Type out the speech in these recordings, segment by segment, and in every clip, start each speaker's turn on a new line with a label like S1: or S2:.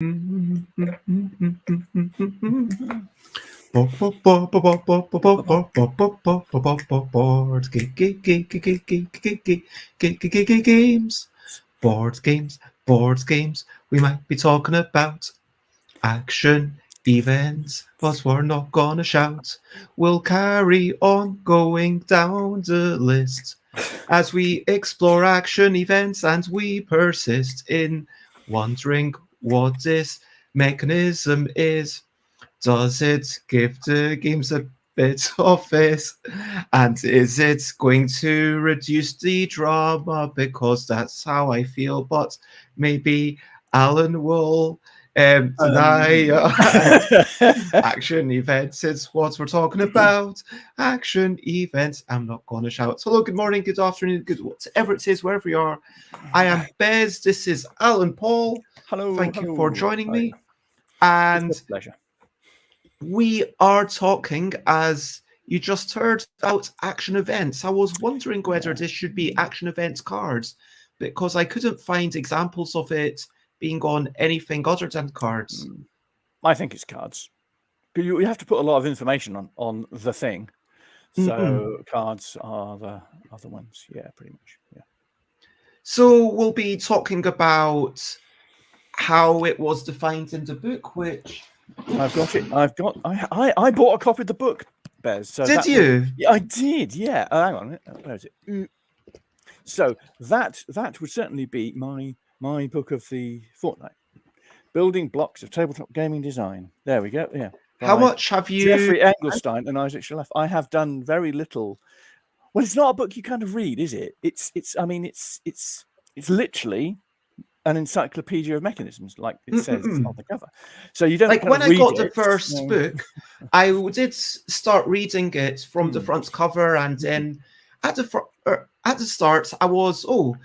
S1: Boards games, board games. We might be talking about action events, but we're not gonna shout. We'll carry on going down the list as we explore action events and we persist in wondering what this mechanism is. Does it give the games a bit of face? And is it going to reduce the drama? Because that's how I feel. But maybe Alan will deny action events. It's what we're talking about. Action events. I'm not going to shout. Hello, good morning, good afternoon, good whatever it is, wherever you are. I am Bez. This is Alan Paull.
S2: Hello.
S1: Thank you for joining me.
S2: It's
S1: And
S2: a pleasure.
S1: we are talking, as you just heard, about action events. I was wondering whether this should be action events cards, because I couldn't find examples of it being on anything other than cards.
S2: I think it's cards. You have to put a lot of information on the thing. So cards are the other ones. Yeah, pretty much. Yeah.
S1: So we'll be talking about how it was defined in the book, which
S2: I've got it. I bought a copy of the book, Bez. So
S1: did you?
S2: Yeah, I did. Yeah. Hang on. Where is it? So that would certainly be my book of the fortnight. Building Blocks of Tabletop Gaming Design. There we go. Yeah.
S1: How much have you?
S2: Jeffrey Engelstein and Isaac Shalev. I have done very little. Well, it's not a book you kind of read, is it? It's literally an encyclopedia of mechanisms, like it says on the cover. So you don't
S1: like when I got the first book, I did start reading it from the front cover, and then at the start, I was, all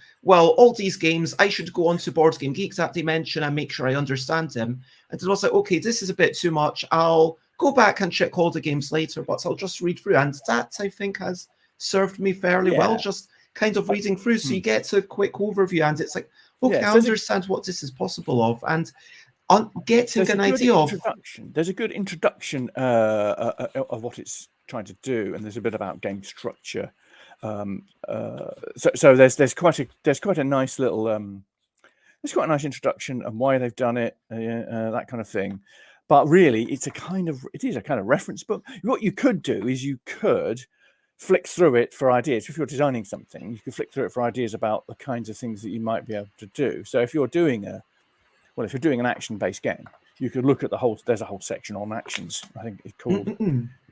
S1: these games, I should go on to Board Game Geek that they mention and make sure I understand them. And then I was like, okay, this is a bit too much. I'll go back and check all the games later, but I'll just read through. And that, I think, has served me fairly well, just kind of reading through. So you get a quick overview, and it's like, okay, I understand what this is possible of. And getting an idea of...
S2: There's a good introduction of what it's trying to do, and there's a bit about game structure. So there's quite a nice little there's quite a nice introduction and why they've done it, that kind of thing. But really, it is a kind of reference book. What you could do is you could flick through it for ideas. If you're designing something, you could flick through it for ideas about the kinds of things that you might be able to do. So if you're doing an action-based game, you could look at there's a whole section on actions. I think it's called.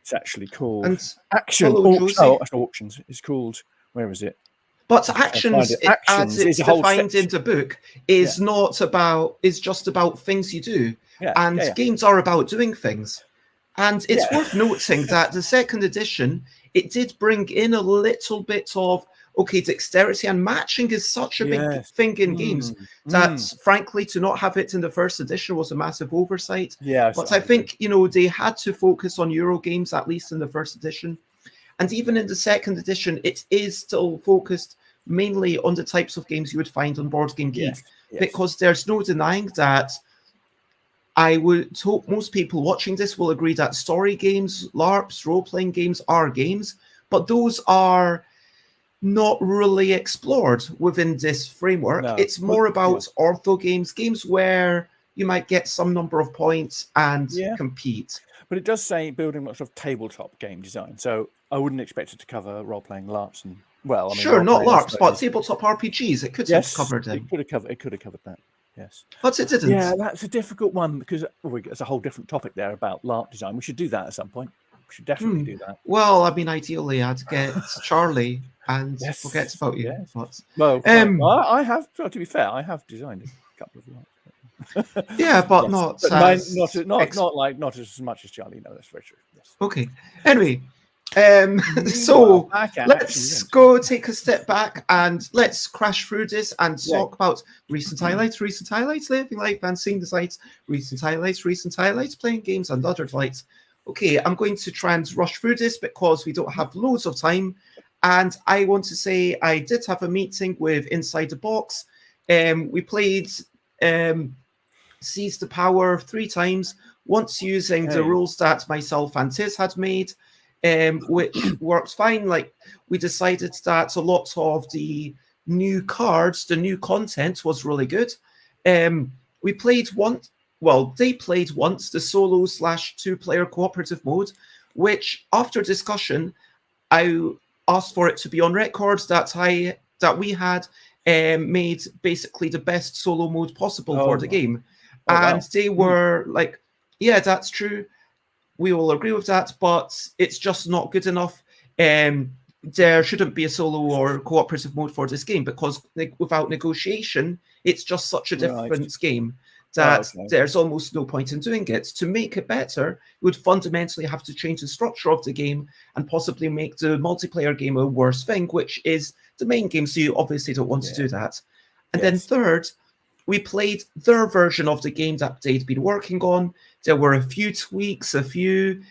S2: It's actually called Action Auctions. It's called, where is it?
S1: But actions as it's defined in the book, is just about things you do. Games are about doing things. And it's worth noting that the second edition, it did bring in a little bit of, dexterity and matching is such a big thing in games that, frankly, to not have it in the first edition was a massive oversight. But I think, they had to focus on Euro games, at least in the first edition. And even in the second edition, it is still focused mainly on the types of games you would find on Board Game Geek, because there's no denying that. I would hope most people watching this will agree that story games, LARPs, role-playing games are games, but those are not really explored within this framework. It's more about ortho games where you might get some number of points and compete.
S2: But it does say building lots of tabletop game design, so I wouldn't expect it to cover role-playing LARPs and not
S1: LARPs, but tabletop RPGs. It could have covered them.
S2: It could have covered that. Yes,
S1: but it didn't.
S2: Yeah, that's a difficult one because it's a whole different topic there about LARP design. We should do that at some point. We should definitely do that.
S1: Well, I mean, ideally, I'd get Charlie and forget about you. But,
S2: I have. To be fair, I have designed a couple of LARPs.
S1: But not
S2: as much as Charlie. No, that's very true. Yes.
S1: Okay. Anyway. So let's go take a step back and let's crash through this and talk about recent highlights, living life and seeing the sights, recent highlights, playing games and other delights. Okay, I'm going to try and rush through this because we don't have loads of time. And I want to say I did have a meeting with Inside the Box. We played seized the power 3 times, once using the rules that myself and Tiz had made, which worked fine. Like, we decided that a lot of the new cards, the new content was really good. We played once, well, they played once the solo / 2-player cooperative mode, which after discussion, I asked for it to be on record that we had made basically the best solo mode possible for the game. And they were like, yeah, that's true. We all agree with that, but it's just not good enough. There shouldn't be a solo or cooperative mode for this game, because without negotiation, it's just such a different game that there's almost no point in doing it. To make it better, you would fundamentally have to change the structure of the game and possibly make the multiplayer game a worse thing, which is the main game, so you obviously don't want to do that. And then third, we played their version of the game that they'd been working on. There were a few tweaks, a few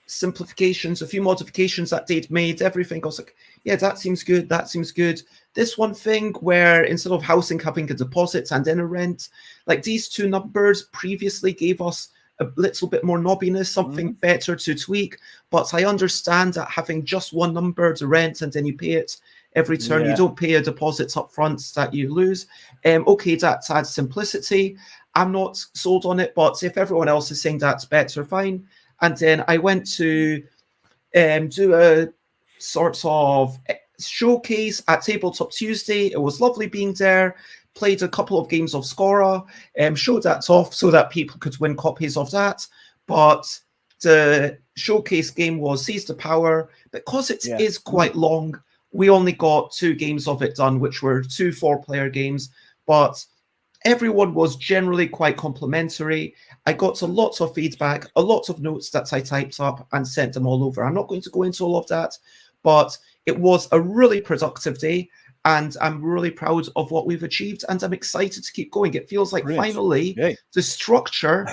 S1: simplifications, a few modifications that they'd made. Everything, I was like, yeah, that seems good, that seems good. This one thing where instead of housing having a deposit and then a rent, like these 2 numbers previously gave us a little bit more knobbiness, something better to tweak. But I understand that having just 1 number, the rent, and then you pay it every turn, you don't pay a deposit up front that you lose. Okay, that adds simplicity. I'm not sold on it, but if everyone else is saying that's better, fine. And then I went to do a sort of showcase at Tabletop Tuesday. It was lovely being there. Played a couple of games of Scora, showed that off so that people could win copies of that. But the showcase game was Seize the Power. Because it is quite long, we only got 2 games of it done, which were 2 4-player games. But everyone was generally quite complimentary. I got a lot of feedback, a lot of notes that I typed up and sent them all over. I'm not going to go into all of that, but it was a really productive day, and I'm really proud of what we've achieved, and I'm excited to keep going. It feels like finally the structure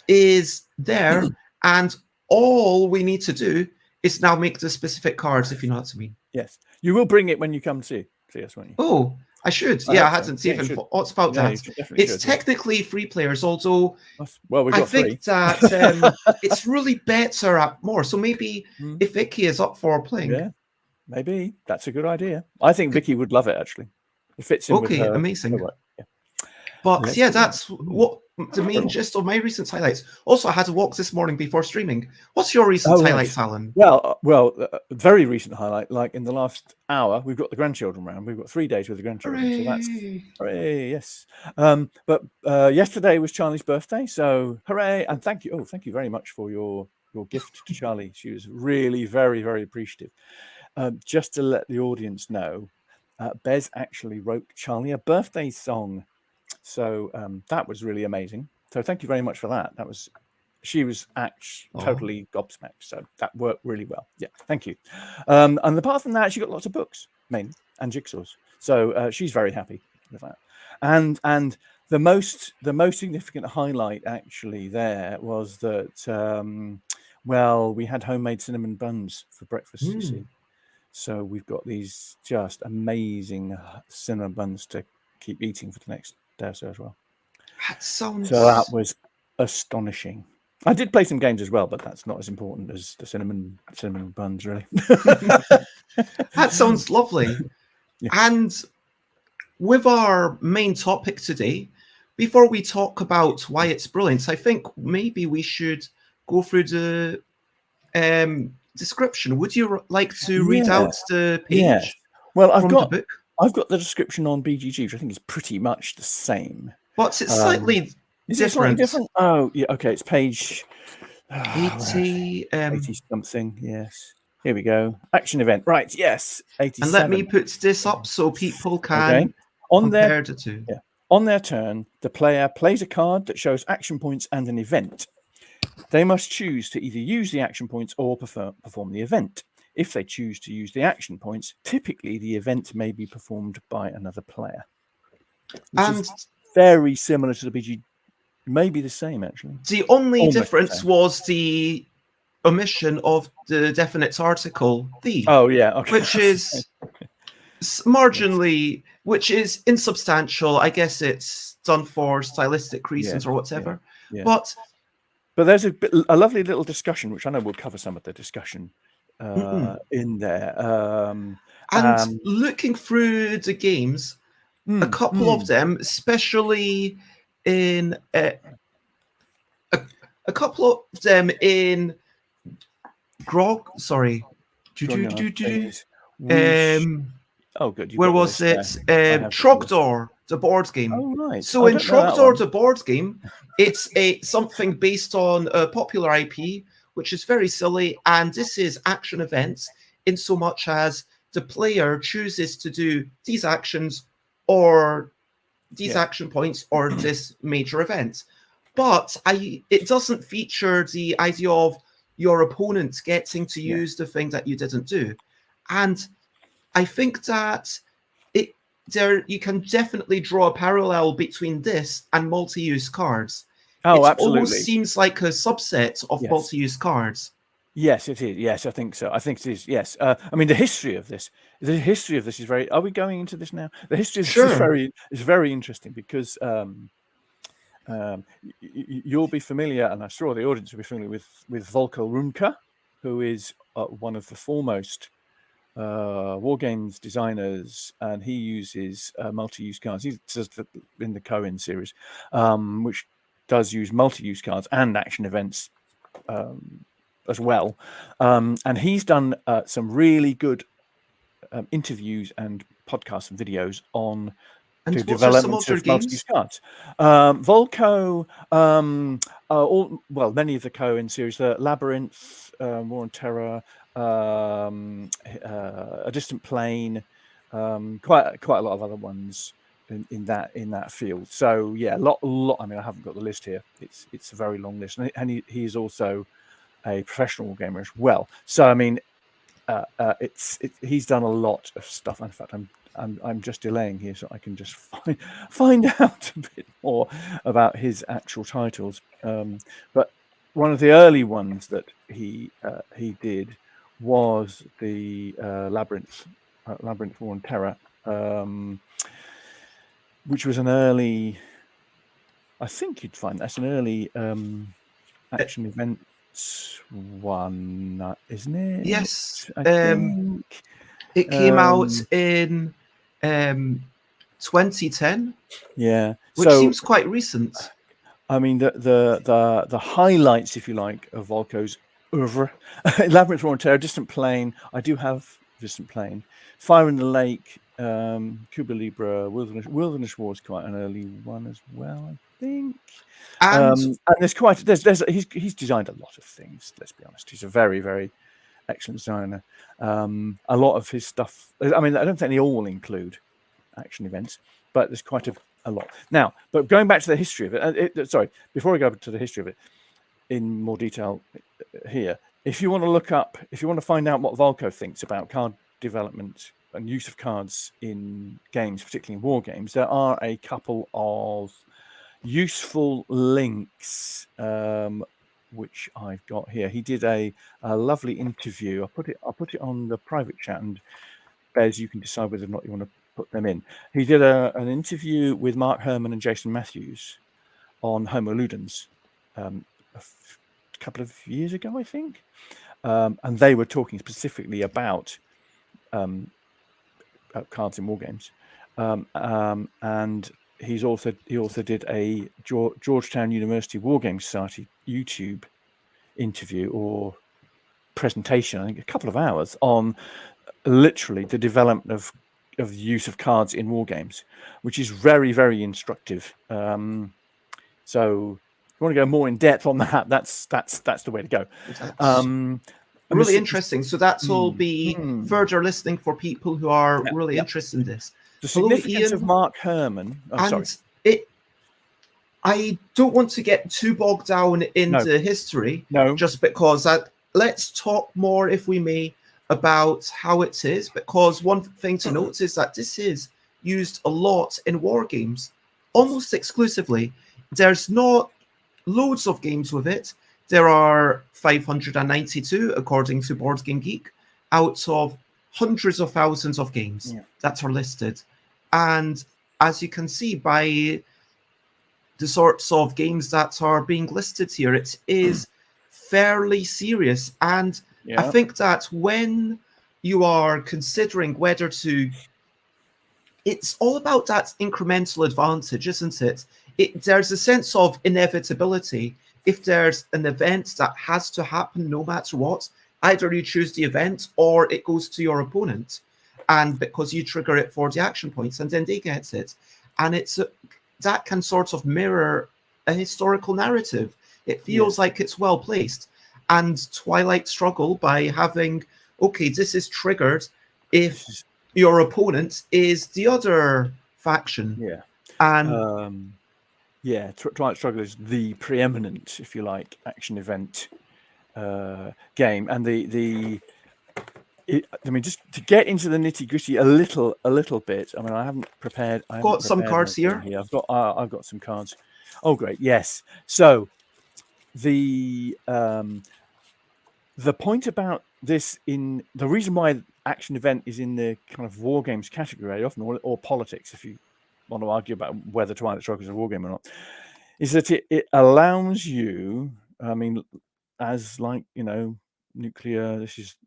S1: is there, and all we need to do is now make the specific cards, if you know what I mean.
S2: Yes. You will bring it when you come see us, won't you?
S1: Oh, I should. I hadn't even thought about that. It's technically 3 players, although I think that it's really better at more. So maybe if Vicky is up for playing.
S2: Yeah, maybe. That's a good idea. I think Vicky would love it, actually. It fits in with her.
S1: Amazing. But that's what the main gist of my recent highlights. Also, I had a walk this morning before streaming. What's your recent highlights, Alan?
S2: Well, very recent highlight. Like in the last hour, we've got the grandchildren round. We've got 3 days with the grandchildren, so that's hooray! Yes. But yesterday was Charlie's birthday, so hooray! And thank you. Oh, thank you very much for your gift to Charlie. She was really very, very appreciative. Just to let the audience know, Bez actually wrote Charlie a birthday song. So that was really amazing. So thank you very much for that. She was totally gobsmacked. So that worked really well. Yeah, thank you. And apart from that, she got lots of books, mainly, and jigsaws. So she's very happy with that. And the most significant highlight actually there was that we had homemade cinnamon buns for breakfast. You see, so we've got these just amazing cinnamon buns to keep eating for the next day or so as well. So that was astonishing. I did play some games as well, but that's not as important as the cinnamon buns, really.
S1: That sounds lovely. Yeah. And with our main topic today, before we talk about why it's brilliant, I think maybe we should go through the description. Would you like to read out the page?
S2: Yeah. Well, I've got the description on BGG, which I think is pretty much the same.
S1: But it's slightly different.
S2: Oh, yeah. Okay, it's page
S1: 80.
S2: 80 something. Yes. Here we go. Action event. Right. Yes. 87.
S1: And let me put this up so people can compare the two.
S2: Yeah. On their turn, the player plays a card that shows action points and an event. They must choose to either use the action points or perform the event. If they choose to use the action points, typically the event may be performed by another player. Which is very similar to the BG, maybe the same actually.
S1: The only difference was the omission of the definite article, the.
S2: Oh yeah, okay.
S1: Which is marginally, which is insubstantial. I guess it's done for stylistic reasons or whatever. But
S2: there's a lovely little discussion, which I know we'll cover some of the discussion in there.
S1: And looking through the games, a couple of them, especially in a couple of them in Grog. Sorry.
S2: Oh, good.
S1: Where was it? Trogdor, the board game.
S2: Oh, right.
S1: So in Trogdor, the board game, it's something based on a popular IP, which is very silly. And this is action events in so much as the player chooses to do these actions or these action points or this major event. But it doesn't feature the idea of your opponent getting to use the thing that you didn't do. And I think that you can definitely draw a parallel between this and multi-use cards.
S2: Oh,
S1: it
S2: absolutely.
S1: Almost seems like a subset of multi-use cards.
S2: Yes, it is. Yes, I think so. I think it is. Yes. I mean, the history of this is very. Are we going into this now? The history of this is very interesting because you'll be familiar, and I'm sure the audience will be familiar with Volker Runke, who is one of the foremost war games designers, and he uses multi-use cards. He does in the Cohen series, which does use multi-use cards and action events as well. And he's done some really good interviews and podcasts and videos on the development of multi-use cards. Volko, many of the Cohen series, the Labyrinth, War and Terror, A Distant Plane, quite a lot of other ones in that field. So yeah, a lot. I mean, I haven't got the list here. It's a very long list, and he's also a professional gamer as well. So I mean, he's done a lot of stuff. In fact, I'm just delaying here so I can just find out a bit more about his actual titles. But one of the early ones that he did was the Labyrinth War and Terror, which was an early. I think you'd find that's an early action event one, isn't it?
S1: Yes.
S2: I think
S1: it came out in 2010.
S2: Yeah,
S1: which seems quite recent.
S2: I mean, the highlights, if you like, of Volko's oeuvre: Labyrinth, War and Terror, Distant Plane. I do have Distant Plane, Fire in the Lake, Cuba Libre, Wilderness War is quite an early one as well, I think. And he's designed a lot of things. Let's be honest, he's a very, very excellent designer. A lot of his stuff. I mean, I don't think they all include action events, but there's quite a lot. Now, but going back to the history of it, before I go to the history of it in more detail here, if you want to find out what Volko thinks about card development and use of cards in games, particularly in war games, there are a couple of useful links which I've got here. He did a lovely interview. I'll put it on the private chat, and Bez, you can decide whether or not you want to put them in. He did an interview with Mark Herman and Jason Matthews on Homo Ludens a couple of years ago, I think, and they were talking specifically about cards in war games, and he also did a Georgetown University War Games Society YouTube interview or presentation, I think a couple of hours, on literally the development of the use of cards in war games, which is very, very instructive. So if you want to go more in depth on that, that's the way to go.
S1: Really interesting. So that's all be further listening for people who are really interested in this.
S2: The significance of Mark Herman.
S1: I don't want to get too bogged down into history, just because let's talk more, if we may, about how it is, because one thing to note is that this is used a lot in war games, almost exclusively. There's not loads of games with it. There are 592, according to Board Game Geek, out of hundreds of thousands of games that are listed. And as you can see by the sorts of games that are being listed here, it is fairly serious. And I think that when you are considering whether to, it's all about that incremental advantage, isn't it? There's a sense of inevitability. If there's an event that has to happen no matter what, either you choose the event or it goes to your opponent, and because you trigger it for the action points, and then they get it. And that can sort of mirror a historical narrative. It feels like it's well placed. And Twilight Struggle, by having, okay, this is triggered if your opponent is the other faction.
S2: Yeah.
S1: And
S2: Twilight Struggle is the preeminent, if you like, action event game. And I mean, just to get into the nitty gritty a little bit. I mean, I haven't prepared. I've
S1: got some cards here.
S2: I've got some cards. Oh, great! Yes. So the point about this, in the reason why action event is in the kind of war games category often, or politics, if you want to argue about whether Twilight Struggle is a war game or not, is that it allows you. I mean, as like, you know, nuclear. This is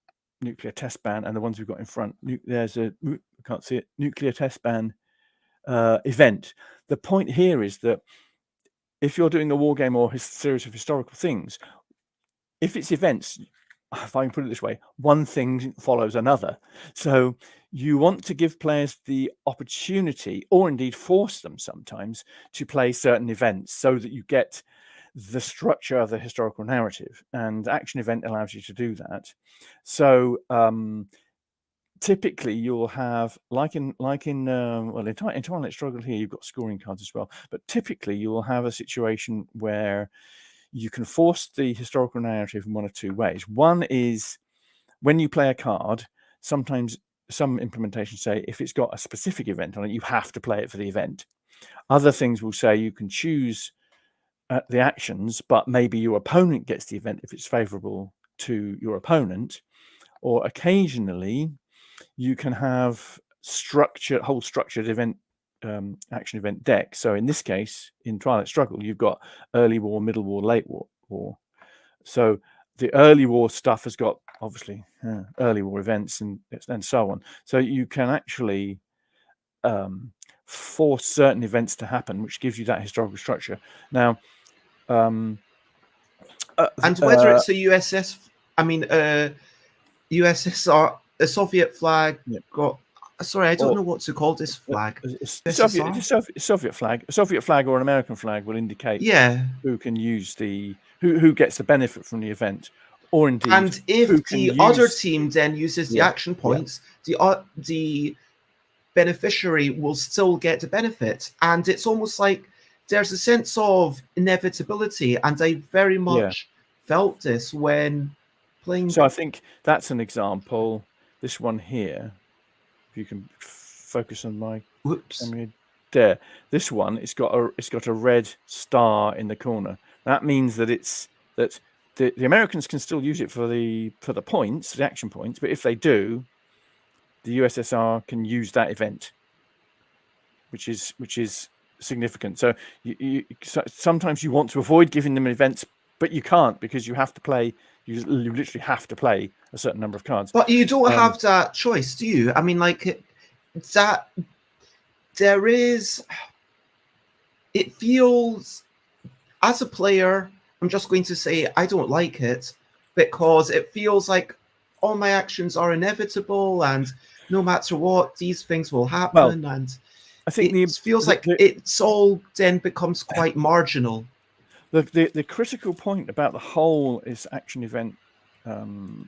S2: nuclear test ban, and the ones we've got in front. There's I can't see it. Nuclear test ban event. The point here is that if you're doing a war game or a series of historical things, if it's events, if I can put it this way, one thing follows another. So you want to give players the opportunity, or indeed force them sometimes, to play certain events so that you get the structure of the historical narrative, and action event allows you to do that. So typically you'll have, like in Twilight Struggle here, you've got scoring cards as well, but typically you will have a situation where you can force the historical narrative in one of two ways. One is when you play a card, sometimes some implementations say if it's got a specific event on it, you have to play it for the event. Other things will say you can choose the actions, but maybe your opponent gets the event if it's favorable to your opponent. Or occasionally you can have whole structured event action event deck. So in this case, in Twilight Struggle, you've got early war, middle war, late war. So the early war stuff has got obviously early war events and so on. So you can actually force certain events to happen, which gives you that historical structure. Now,
S1: and whether it's a USS, USSR, a Soviet flag, got. Sorry, I don't know what to call this flag.
S2: Soviet flag, a Soviet flag or an American flag will indicate who can use who gets the benefit from the event, or indeed.
S1: And if the other team then uses the action points, the beneficiary will still get the benefit, and it's almost like there's a sense of inevitability, and I very much felt this when playing.
S2: So I think that's an example. This one here. You can focus on my there. This one, it's got a red star in the corner. That means that the Americans can still use it for the points, the action points. But if they do, the USSR can use that event, which is significant. So sometimes you want to avoid giving them events, but you can't, because you have to play. You literally have to play a certain number of cards.
S1: But you don't have that choice, do you? I mean, like that. There is. It feels, as a player, I'm just going to say I don't like it, because it feels like all my actions are inevitable, and no matter what, these things will happen. And
S2: I think
S1: it feels like it's all then becomes quite marginal.
S2: The critical point about the whole action event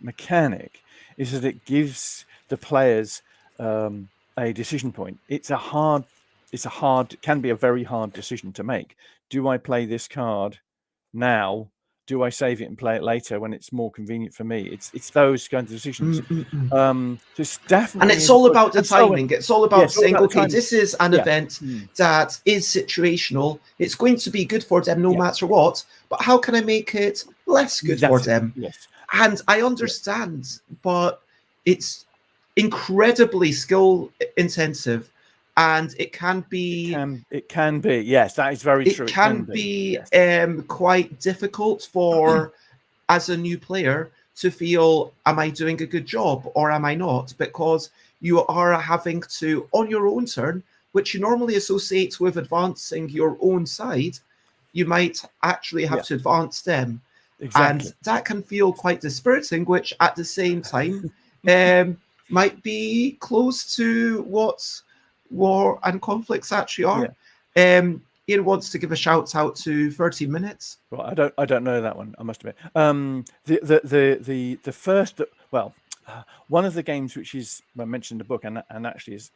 S2: mechanic is that it gives the players a decision point. It can be a very hard decision to make. Do I play this card now? Do I save it and play it later when it's more convenient for me? It's those kinds of decisions. It's definitely,
S1: and it's all about the timing. It's all about saying, okay, this is an event that is situational. It's going to be good for them no matter what. But how can I make it less good for them?
S2: Yes.
S1: And I understand, but it's incredibly skill intensive, and it can be.
S2: It can be. Yes, that is very true.
S1: It can be
S2: yes.
S1: quite difficult for as a new player to feel, am I doing a good job or am I not? Because you are having to, on your own turn, which you normally associate with advancing your own side, you might actually have to advance them.
S2: Exactly.
S1: And that can feel quite dispiriting, which at the same time might be close to what war and conflicts actually are. Ian wants to give a shout out to 30 Minutes.
S2: Well, I don't know that one, I must admit. The first, well, one of the games which is mentioned in the book and actually is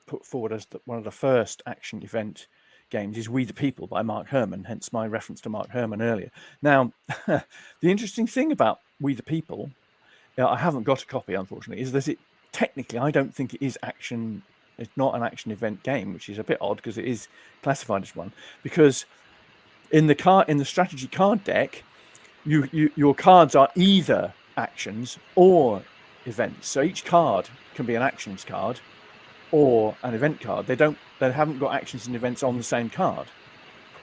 S2: put forward as one of the first action event games is We the People by Mark Herman, hence my reference to Mark Herman earlier. Now, the interesting thing about We the People, I haven't got a copy, unfortunately, is that it technically, I don't think it is action. It's not an action event game, which is a bit odd because it is classified as one. Because in the strategy card deck, your cards are either actions or events. So each card can be an actions card or an event card. They haven't got actions and events on the same card.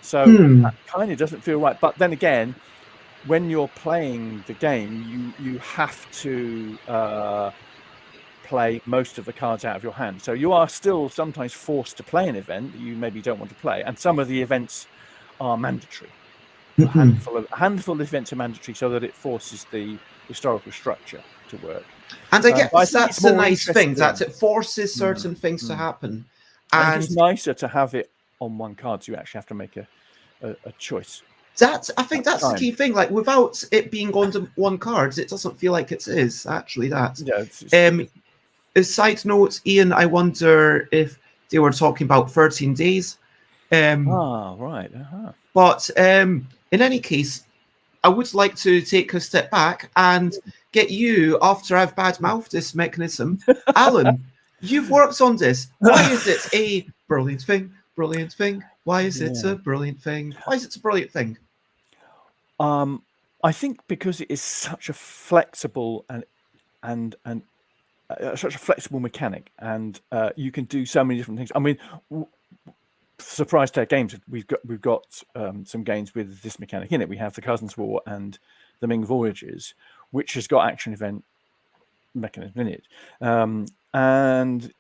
S2: So that kind of doesn't feel right. But then again, when you're playing the game, you have to play most of the cards out of your hand. So you are still sometimes forced to play an event that you maybe don't want to play. And some of the events are mandatory. A handful of events are mandatory so that it forces the historical structure to work.
S1: And I guess that's a nice thing, that it forces certain things to happen.
S2: And it's nicer to have it on one card, so you actually have to make a choice.
S1: I think that's the key thing. Like, without it being on one card, it doesn't feel like it is actually that.
S2: Yeah,
S1: a side note, Ian, I wonder if they were talking about 13 days.
S2: Right.
S1: But in any case, I would like to take a step back and get you, after I've bad-mouthed this mechanism, Alan, you've worked on this. Why is it a brilliant thing? Brilliant thing. Why is it a brilliant thing? Why is it a brilliant thing?
S2: I think because it is such a flexible and such a flexible mechanic, and you can do so many different things. I mean, Surprise Tech Games, we've got some games with this mechanic in it. We have the Cousins War and the Ming Voyages, which has got action event mechanism in it. And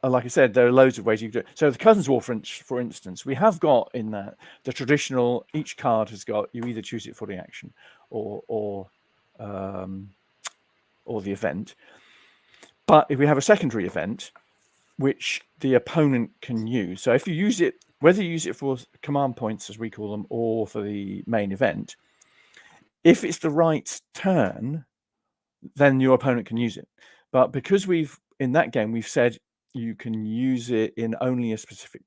S2: like I said, there are loads of ways you can do it. So the Cousins War, for instance, we have got in that the traditional, each card has got, you either choose it for the action or the event. But if we have a secondary event, which the opponent can use. So if you use it, whether you use it for command points, as we call them, or for the main event, if it's the right turn, then your opponent can use it. But because in that game, we've said you can use it in only a specific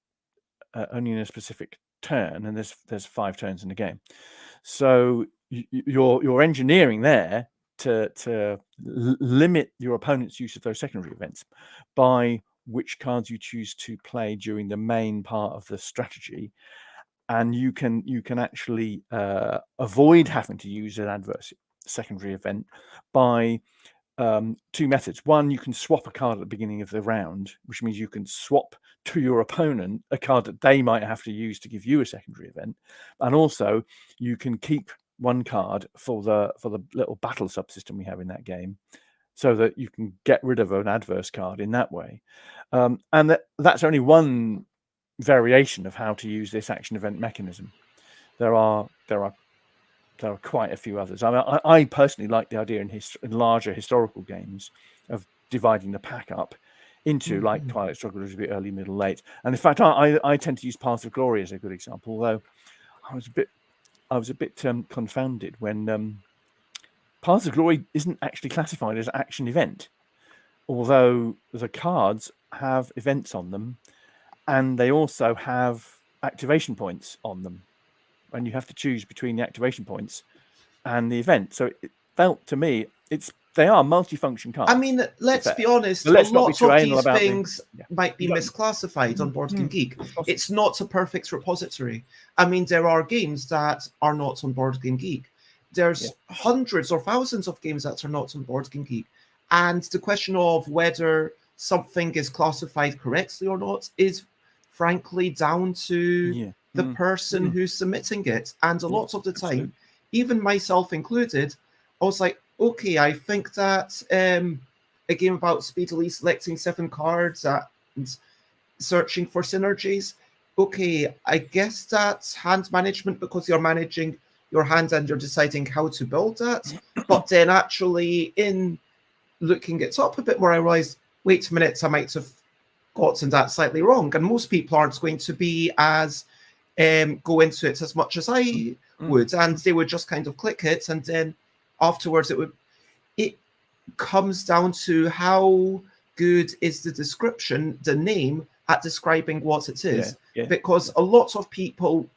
S2: turn, and there's 5 turns in the game. So you're engineering there to limit your opponent's use of those secondary events by which cards you choose to play during the main part of the strategy, and you can actually avoid having to use an adverse secondary event by 2 methods. One, you can swap a card at the beginning of the round, which means you can swap to your opponent a card that they might have to use to give you a secondary event, and also you can keep one card for the little battle subsystem we have in that game, so that you can get rid of an adverse card in that way. And that's only one variation of how to use this action event mechanism. There are quite a few others. I mean, I personally like the idea in larger historical games of dividing the pack up into like Twilight Struggle, which is a bit early, middle, late. And in fact, I tend to use Paths of Glory as a good example, although I was a bit confounded when Paths of Glory isn't actually classified as an action event, although the cards have events on them, and they also have activation points on them, and you have to choose between the activation points and the event. So it felt to me they are multifunction cards.
S1: I mean, let's be honest, lots of these things might be misclassified on Board Game Geek. It's not a perfect repository. I mean, there are games that are not on Board Game Geek. There's hundreds or thousands of games that are not on Board Game Geek. And the question of whether something is classified correctly or not is frankly down to the person who's submitting it. And a lot of the time, even myself included, I was like, okay, I think that a game about speedily selecting 7 cards and searching for synergies, okay, I guess that's hand management because you're managing your hand and you're deciding how to build that. But then actually in looking it up a bit more, I realized, wait a minute, I might have gotten that slightly wrong. And most people aren't going to be as go into it as much as I would, and they would just kind of click it, and then afterwards it comes down to how good is the description, the name, at describing what it is. Because a lot of people,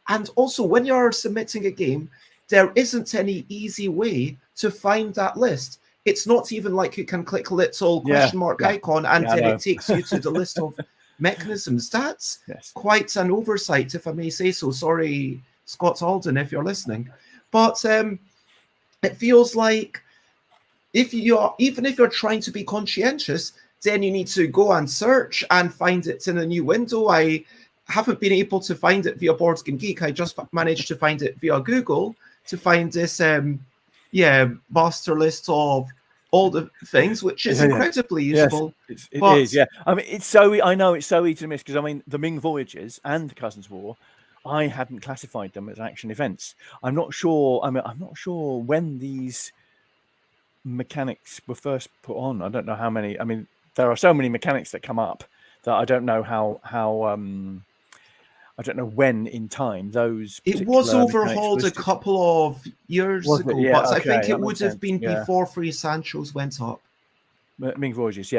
S1: and also when you're submitting a game, there isn't any easy way to find that list. It's not even like you can click a little question mark icon and then it takes you to the list of mechanisms. That's quite an oversight, if I may say so. Sorry, Scott Alden, if you're listening. But it feels like even if you're trying to be conscientious, then you need to go and search and find it in a new window. I haven't been able to find it via Board Game Geek. I just managed to find it via Google to find this master list of all the things, which is incredibly useful.
S2: Yes, it is. I mean, I know it's so easy to miss because I mean the Ming Voyages and the Cousins War, I hadn't classified them as action events. I'm not sure. I'm not sure when these mechanics were first put on. I don't know how many. I mean, there are so many mechanics that come up that I don't know how I don't know when in time those.
S1: It was overhauled a couple of years ago, but I think it would have been before Free Sanchos went up.
S2: Ming Voyages,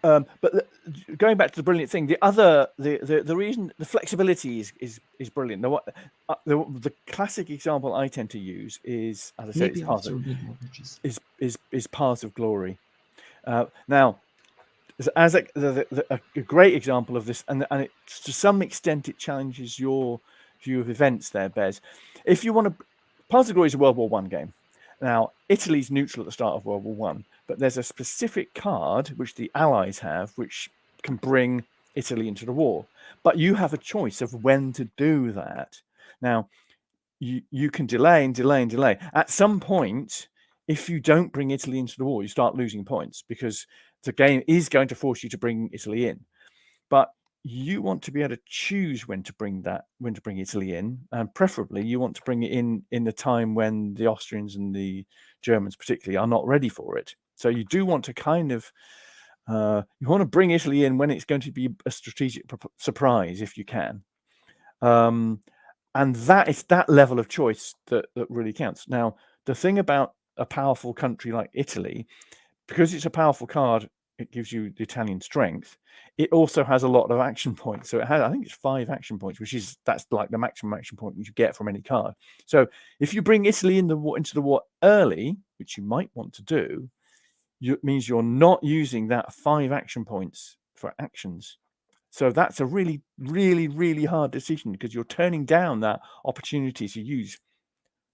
S2: but going back to the brilliant thing, the reason the flexibility is brilliant. The classic example I tend to use is, as I say, is Paths of Glory. Now, as a great example of this, and it, to some extent it challenges your view of events there, Bez. If you want to, Paths of Glory is a World War I game. Now, Italy's neutral at the start of World War I, but there's a specific card which the Allies have, which can bring Italy into the war. But you have a choice of when to do that. Now, you can delay and delay and delay. At some point, if you don't bring Italy into the war, you start losing points because the game is going to force you to bring Italy in. But you want to be able to choose when to bring Italy in, and preferably you want to bring it in the time when the Austrians and the Germans particularly are not ready for it. So you do want to kind of you want to bring Italy in when it's going to be a strategic surprise if you can, and that is that level of choice that really counts. Now, the thing about a powerful country like Italy, because it's a powerful card, it gives you the Italian strength. It also has a lot of action points. So it has, I think it's 5 action points, that's like the maximum action point you get from any card. So if you bring Italy into the war early, which you might want to do, it means you're not using that 5 action points for actions. So that's a really, really, really hard decision because you're turning down that opportunity to use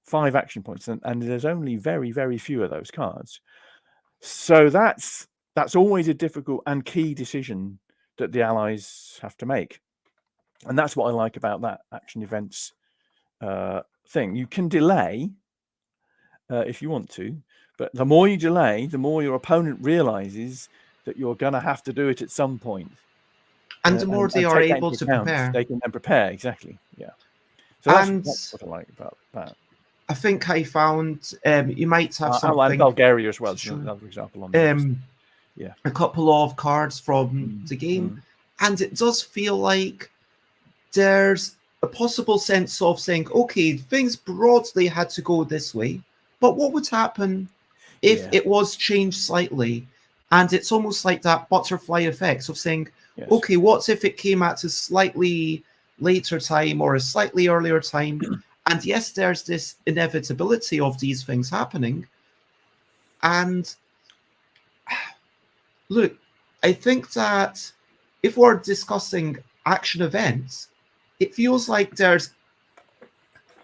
S2: 5 action points, and there's only very, very few of those cards. So that's always a difficult and key decision that the Allies have to make. And that's what I like about that action events thing. You can delay if you want to, but the more you delay, the more your opponent realizes that you're going to have to do it at some point.
S1: And the more they are able to prepare.
S2: They can then prepare, exactly. Yeah. So that's what I like about that.
S1: I think I found you might have something.
S2: And Bulgaria as well, another example on this.
S1: A couple of cards from the game, and it does feel like there's a possible sense of saying, okay, things broadly had to go this way, but what would happen if it was changed slightly? And it's almost like that butterfly effect of saying, okay, what if it came at a slightly later time or a slightly earlier time? And yes, there's this inevitability of these things happening. And look, I think that if we're discussing action events, it feels like there's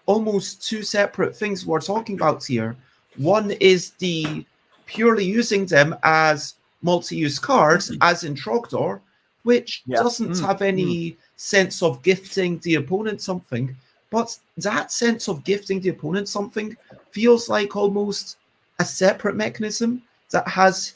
S1: almost 2 separate things we're talking about here. One is the purely using them as multi-use cards, as in Trogdor, which doesn't have any sense of gifting the opponent something. But that sense of gifting the opponent something feels like almost a separate mechanism that has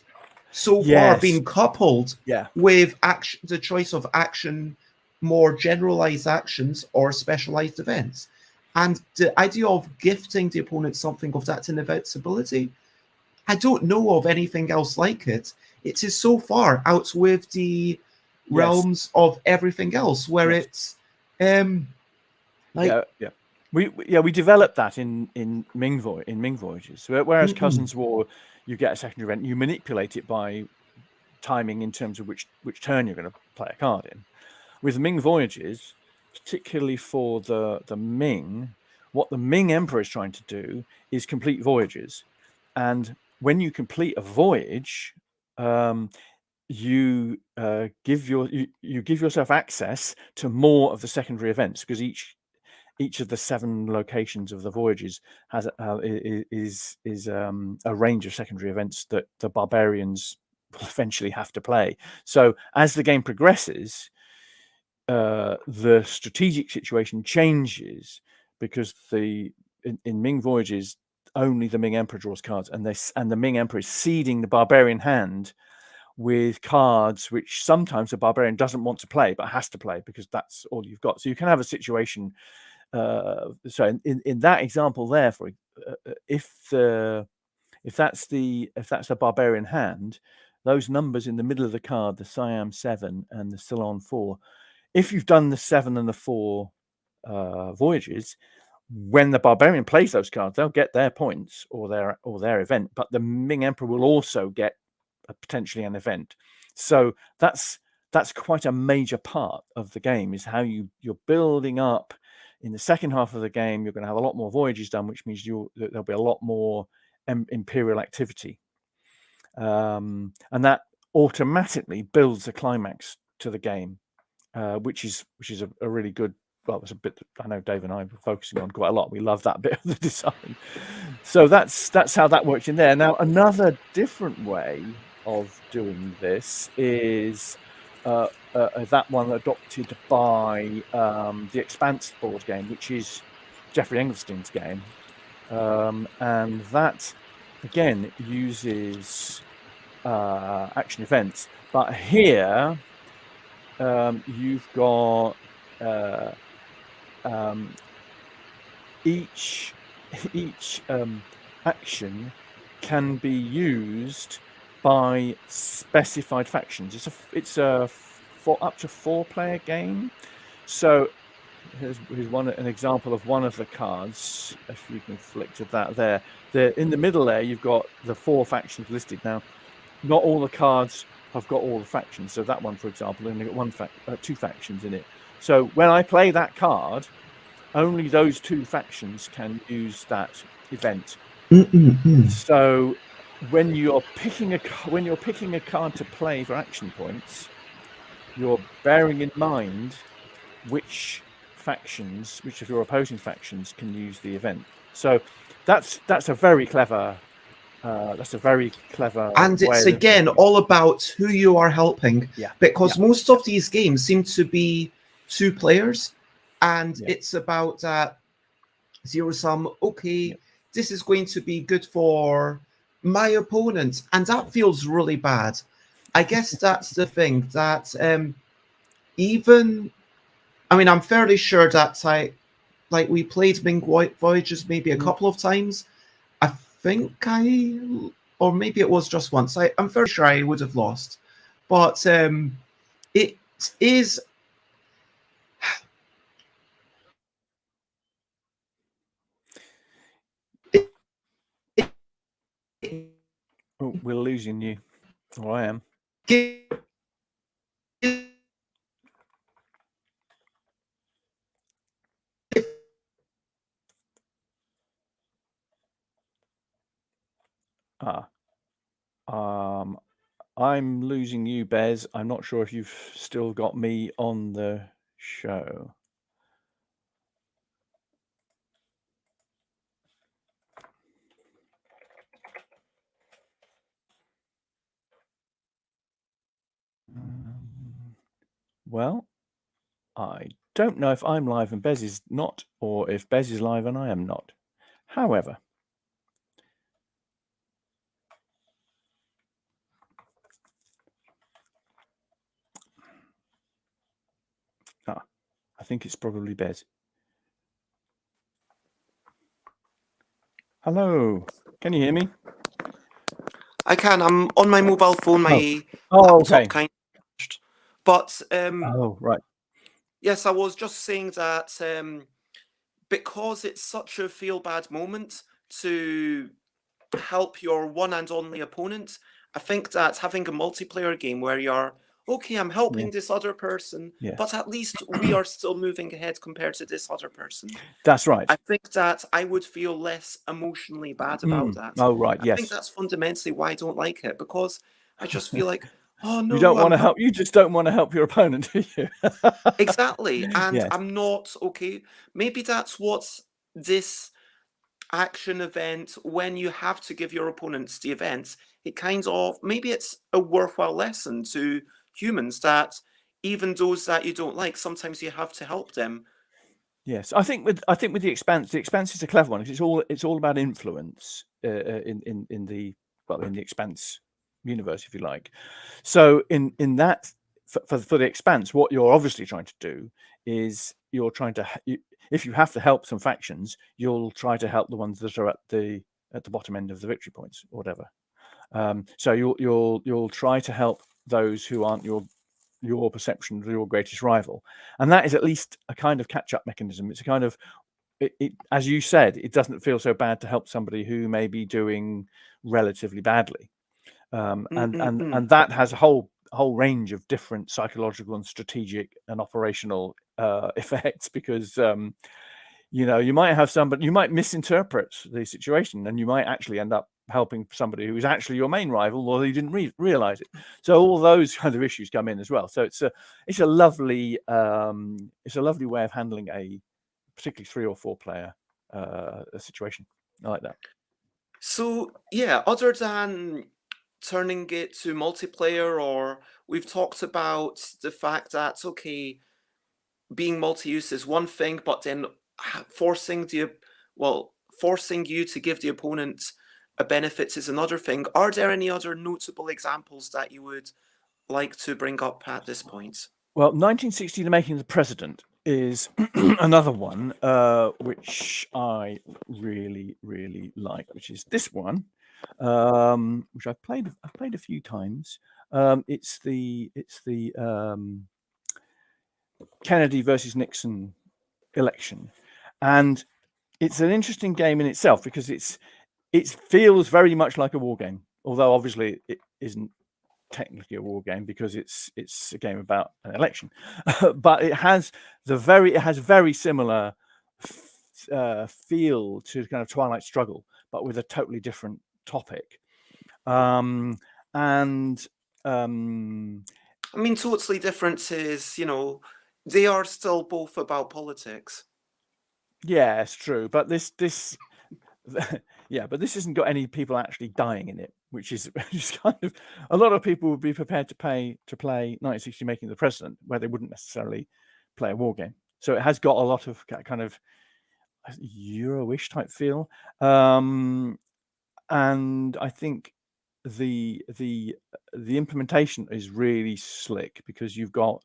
S1: so far been coupled with action, the choice of action, more generalized actions or specialized events. And the idea of gifting the opponent something of that inevitability, I don't know of anything else like it. It is so far out with the realms of everything else, where it's
S2: we developed that in Ming Voyages. Whereas Cousins War, you get a secondary event, you manipulate it by timing in terms of which turn you're going to play a card in. With Ming Voyages, particularly for the Ming, what the Ming Emperor is trying to do is complete voyages, and when you complete a voyage, you give yourself access to more of the secondary events, because each of the 7 locations of the voyages has is a range of secondary events that the barbarians will eventually have to play. So as the game progresses, the strategic situation changes, because in Ming Voyages, only the Ming Emperor draws cards, and the Ming Emperor is seeding the barbarian hand with cards which sometimes the barbarian doesn't want to play but has to play because that's all you've got. So you can have a situation. So in that example there, if that's the barbarian hand, those numbers in the middle of the card, the Siam 7 and the Ceylon 4, if you've done the 7 and the 4 voyages, when the barbarian plays those cards, they'll get their points or their event, but the Ming Emperor will also get potentially an event. So that's quite a major part of the game, is how you're building up. In the second half of the game, you're going to have a lot more voyages done, which means there'll be a lot more imperial activity, and that automatically builds a climax to the game, which is a really good. Well, it's a bit I know Dave and I were focusing on quite a lot. We love that bit of the design. So that's how that works in there. Now, another different way of doing this is that one adopted by the Expanse board game, which is Jeffrey Engelstein's game, and that again uses action events. But here you've got each action can be used by specified factions. It's a for up to 4-player game. So here's an example of one of the cards. If you can flick to that there. In the middle there, you've got the 4 factions listed. Now, not all the cards have got all the factions. So that one, for example, only got 2 factions in it. So when I play that card, only those 2 factions can use that event. So when you're picking a card to play for action points, you're bearing in mind which of your opposing factions can use the event. So that's a very clever. And
S1: it's again all about who you are helping. Because most of these games seem to be 2 players, and it's about zero sum. Okay, this is going to be good for my opponent, and that feels really bad. I guess that's the thing, that I'm fairly sure that we played Ming Voyages maybe a couple of times. I think or maybe it was just once. I'm fairly sure I would have lost, but it is.
S2: Oh, we're losing you, or I am. I'm losing you, Bez. I'm not sure if you've still got me on the show. Well, I don't know if I'm live and Bez is not, or if Bez is live and I am not. However, I think it's probably Bez. Hello, can you hear me?
S1: I can. I'm on my mobile phone. My
S2: laptop okay.
S1: Kind of, but
S2: right.
S1: Yes, I was just saying that because it's such a feel bad moment to help your one and only opponent, I think that having a multiplayer game where you're okay, I'm helping this other person, but at least we are still moving ahead compared to this other person.
S2: That's right.
S1: I think that I would feel less emotionally bad about that.
S2: Oh, right.
S1: I think that's fundamentally why I don't like it, because I just feel like, oh no,
S2: you don't want to help. You just don't want to help your opponent, do you?
S1: Exactly. And I'm not okay. Maybe that's what this action event, when you have to give your opponents the events, it kind of, maybe it's a worthwhile lesson to humans that even those that you don't like, sometimes you have to help them.
S2: Yes, I think with the Expanse is a clever one because it's all about influence in the Expanse universe, if you like. So in that for the Expanse, what you're obviously trying to do is you're trying to if you have to help some factions, you'll try to help the ones that are at the bottom end of the victory points or whatever. So you'll try to help those who aren't your perception of your greatest rival, and that is at least a kind of catch-up mechanism. It's a kind of it as you said, it doesn't feel so bad to help somebody who may be doing relatively badly, and that has a whole range of different psychological and strategic and operational effects, because you might have somebody, you might misinterpret the situation, and you might actually end up helping somebody who is actually your main rival, or you didn't realize it. So all those kind of issues come in as well. So it's a lovely way of handling a particularly 3 or 4 player situation. I like that.
S1: So yeah, other than turning it to multiplayer, or we've talked about the fact that okay, being multi-use is one thing, but then forcing you to give the opponent a benefit is another thing. Are there any other notable examples that you would like to bring up at this point?
S2: Well, 1960 to Making the President is another one which I really, really like, which is this one, which I've played a few times. It's the Kennedy versus Nixon election, and it's an interesting game in itself because it feels very much like a war game, although obviously it isn't technically a war game because it's a game about an election. But it has very similar feel to kind of Twilight Struggle, but with a totally different topic.
S1: I mean, totally different is, they are still both about politics.
S2: Yeah, it's true, but this but this hasn't got any people actually dying in it, which is kind of, a lot of people would be prepared to play 1960 Making the President, where they wouldn't necessarily play a war game. So it has got a lot of kind of Euro-ish type feel, and I think the implementation is really slick because you've got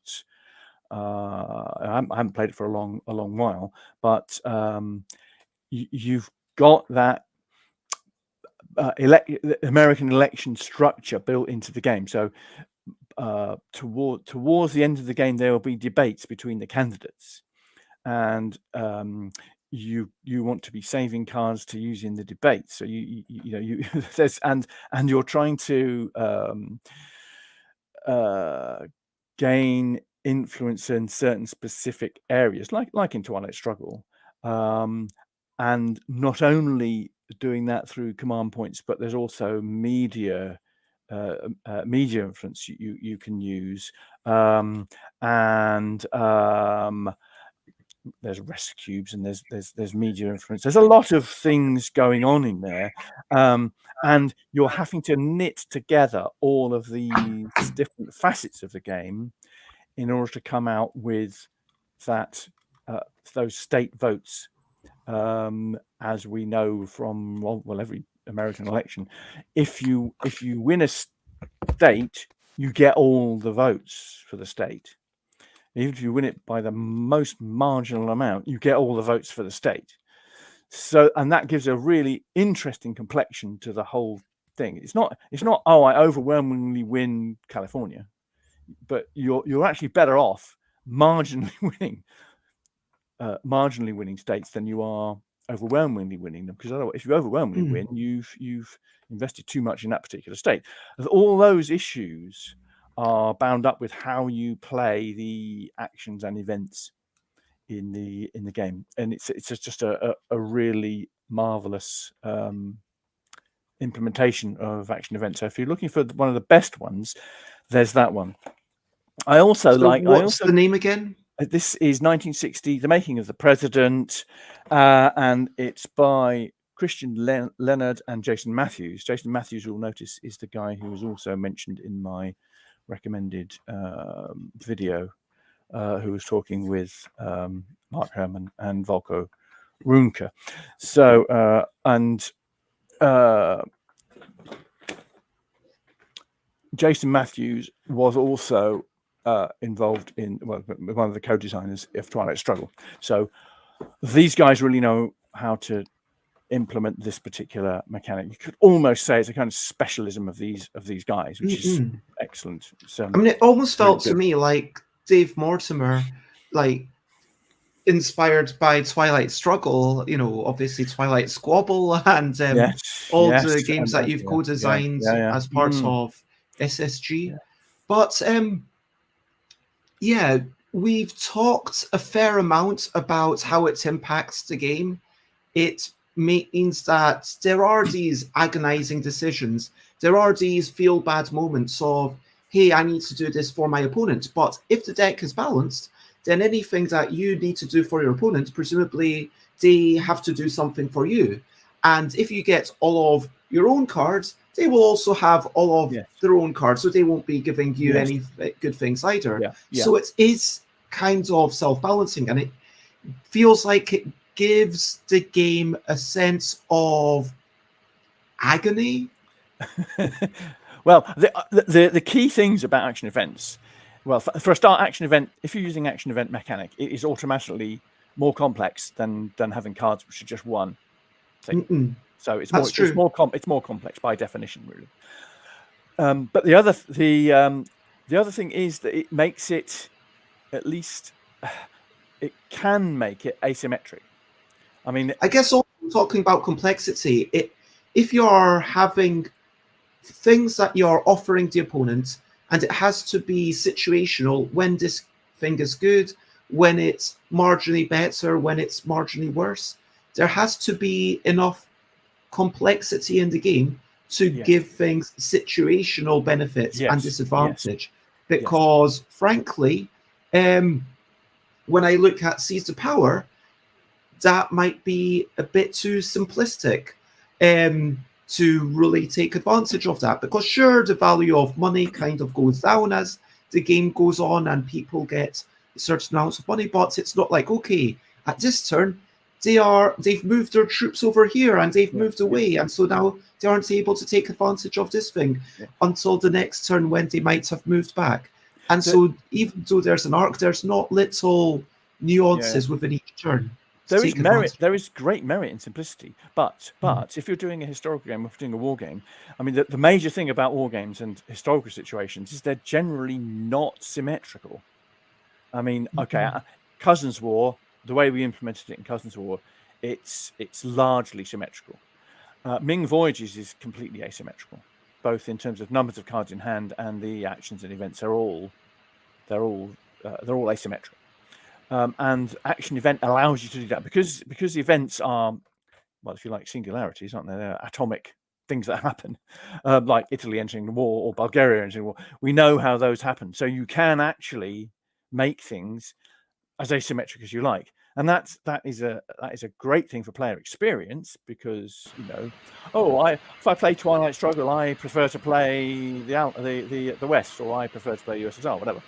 S2: I haven't played it for a long while, but you've got that American election structure built into the game. So towards the end of the game, there will be debates between the candidates, and you want to be saving cards to use in the debate. So you there's and you're trying to gain influence in certain specific areas, like in Twilight Struggle, and not only doing that through command points, but there's also media influence you can use, and there's rest cubes, and there's media influence. There's a lot of things going on in there, and you're having to knit together all of these different facets of the game in order to come out with that those state votes, as we know from every American election, if you win a state, you get all the votes for the state. Even if you win it by the most marginal amount, you get all the votes for the state. So, and that gives a really interesting complexion to the whole thing. It's not oh, I overwhelmingly win California, but you're actually better off marginally winning states than you are overwhelmingly winning them, because otherwise, if you overwhelmingly win, you've invested too much in that particular state. All those issues are bound up with how you play the actions and events in the game, and it's just a really marvelous implementation of action events. So if you're looking for one of the best ones, there's that one. I also
S1: what's the name again?
S2: This is 1960, The Making of the President, and it's by Christian Leonard and Jason Matthews. Jason Matthews, you'll notice, is the guy who was also mentioned in my recommended video, who was talking with Mark Herman and Volko Runke. So, Jason Matthews was also involved in one of the co-designers of Twilight Struggle. So these guys really know how to implement this particular mechanic. You could almost say it's a kind of specialism of these guys, which is excellent. So,
S1: I mean, it almost felt to me like Dave Mortimer, like inspired by Twilight Struggle, obviously Twilight Squabble and all the games that you've co-designed as parts of SSG. Yeah. But we've talked a fair amount about how it impacts the game. It means that there are these agonizing decisions. There are these feel bad moments of, hey, I need to do this for my opponent. But if the deck is balanced, then anything that you need to do for your opponent, presumably they have to do something for you. And if you get all of your own cards, they will also have all of their own cards, so they won't be giving you any good things either. Yeah. Yeah. So it is kind of self-balancing, and it feels like it gives the game a sense of agony.
S2: Well, the key things about action events. Well, for a start, action event, if you're using action event mechanic, it is automatically more complex than having cards which are just one thing. So it's more complex by definition, really. But the other thing is that it makes it, at least it can make it asymmetric. I mean,
S1: I guess also talking about complexity, if you're having things that you're offering the opponent, and it has to be situational, when this thing is good, when it's marginally better, when it's marginally worse, there has to be enough complexity in the game to give things situational benefits and disadvantage. Because frankly, when I look at Seize the Power, that might be a bit too simplistic to really take advantage of that, because sure, the value of money kind of goes down as the game goes on and people get certain amounts of money, but it's not like, okay, at this turn they've moved their troops over here and they've moved away, and so now they aren't able to take advantage of this thing until the next turn when they might have moved back. And so even though there's an arc, there's not little nuances within each turn.
S2: There is merit. There is great merit in simplicity, but if you're doing a historical game, or if you're doing a war game, I mean, the major thing about war games and historical situations is they're generally not symmetrical. I mean, Cousins War, the way we implemented it in Cousins War, it's largely symmetrical. Ming Voyages is completely asymmetrical, both in terms of numbers of cards in hand and the actions and events. They're all asymmetrical. And action event allows you to do that because the events are, well, if you like, singularities, aren't they? They're atomic things that happen, like Italy entering the war or Bulgaria entering the war. We know how those happen, so you can actually make things as asymmetric as you like. And that is a great thing for player experience, because if I play Twilight Struggle, I prefer to play the West, or I prefer to play USSR, whatever.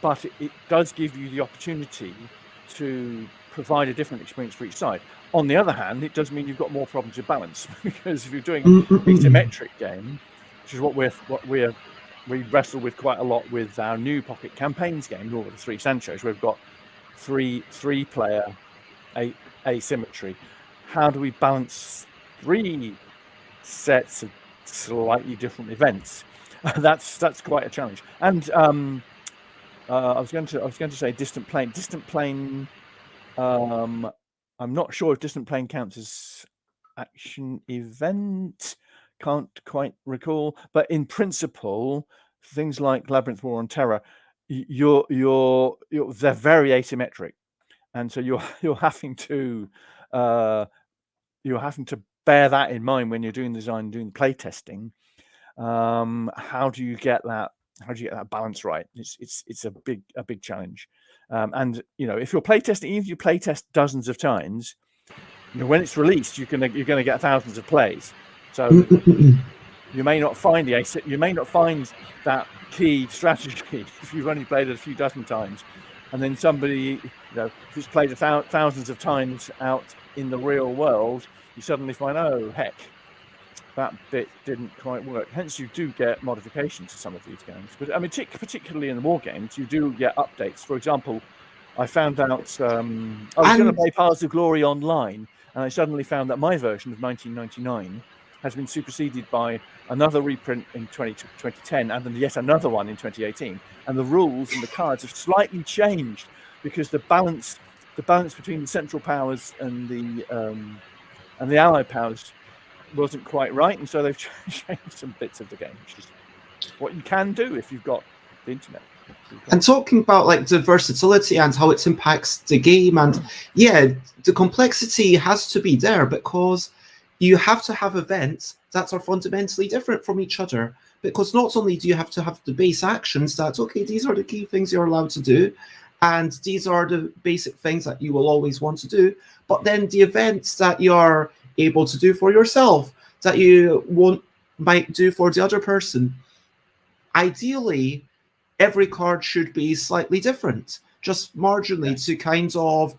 S2: But it does give you the opportunity to provide a different experience for each side. On the other hand, it does mean you've got more problems with balance, because if you're doing an asymmetric game, which is what we wrestle with quite a lot with our new Pocket Campaigns game, Lord of the Three Sanchos, where we've got three player asymmetry. How do we balance 3 sets of slightly different events? That's quite a challenge. And I was going to say Distant Plane. I'm not sure if Distant Plane counts as action event. Can't quite recall, but in principle, things like Labyrinth War on Terror, they're very asymmetric, and so you're having to bear that in mind when you're doing design, doing play testing. How do you get that balance right? It's a big challenge. And if you're playtesting, even if you playtest dozens of times, when it's released, you're gonna get thousands of plays. So you may not find that key strategy if you've only played it a few dozen times, and then somebody, if it's played thousands of times out in the real world, you suddenly find, oh heck, that bit didn't quite work. Hence, you do get modifications to some of these games. But I mean, particularly in the war games, you do get updates. For example, I found out I was going to play Paths of Glory online, and I suddenly found that my version of 1999 has been superseded by another reprint in 2010, and then yet another one in 2018. And the rules and the cards have slightly changed, because the balance between the Central Powers and the Allied powers wasn't quite right, and so they've changed some bits of the game, which is what you can do if you've got the internet.
S1: And talking about like the versatility and how it impacts the game, and the complexity has to be there, because you have to have events that are fundamentally different from each other. Because not only do you have to have the base actions that, okay, these are the key things you're allowed to do, and these are the basic things that you will always want to do, but then the events that you're able to do for yourself that you might do for the other person. Ideally, every card should be slightly different, just marginally, to kind of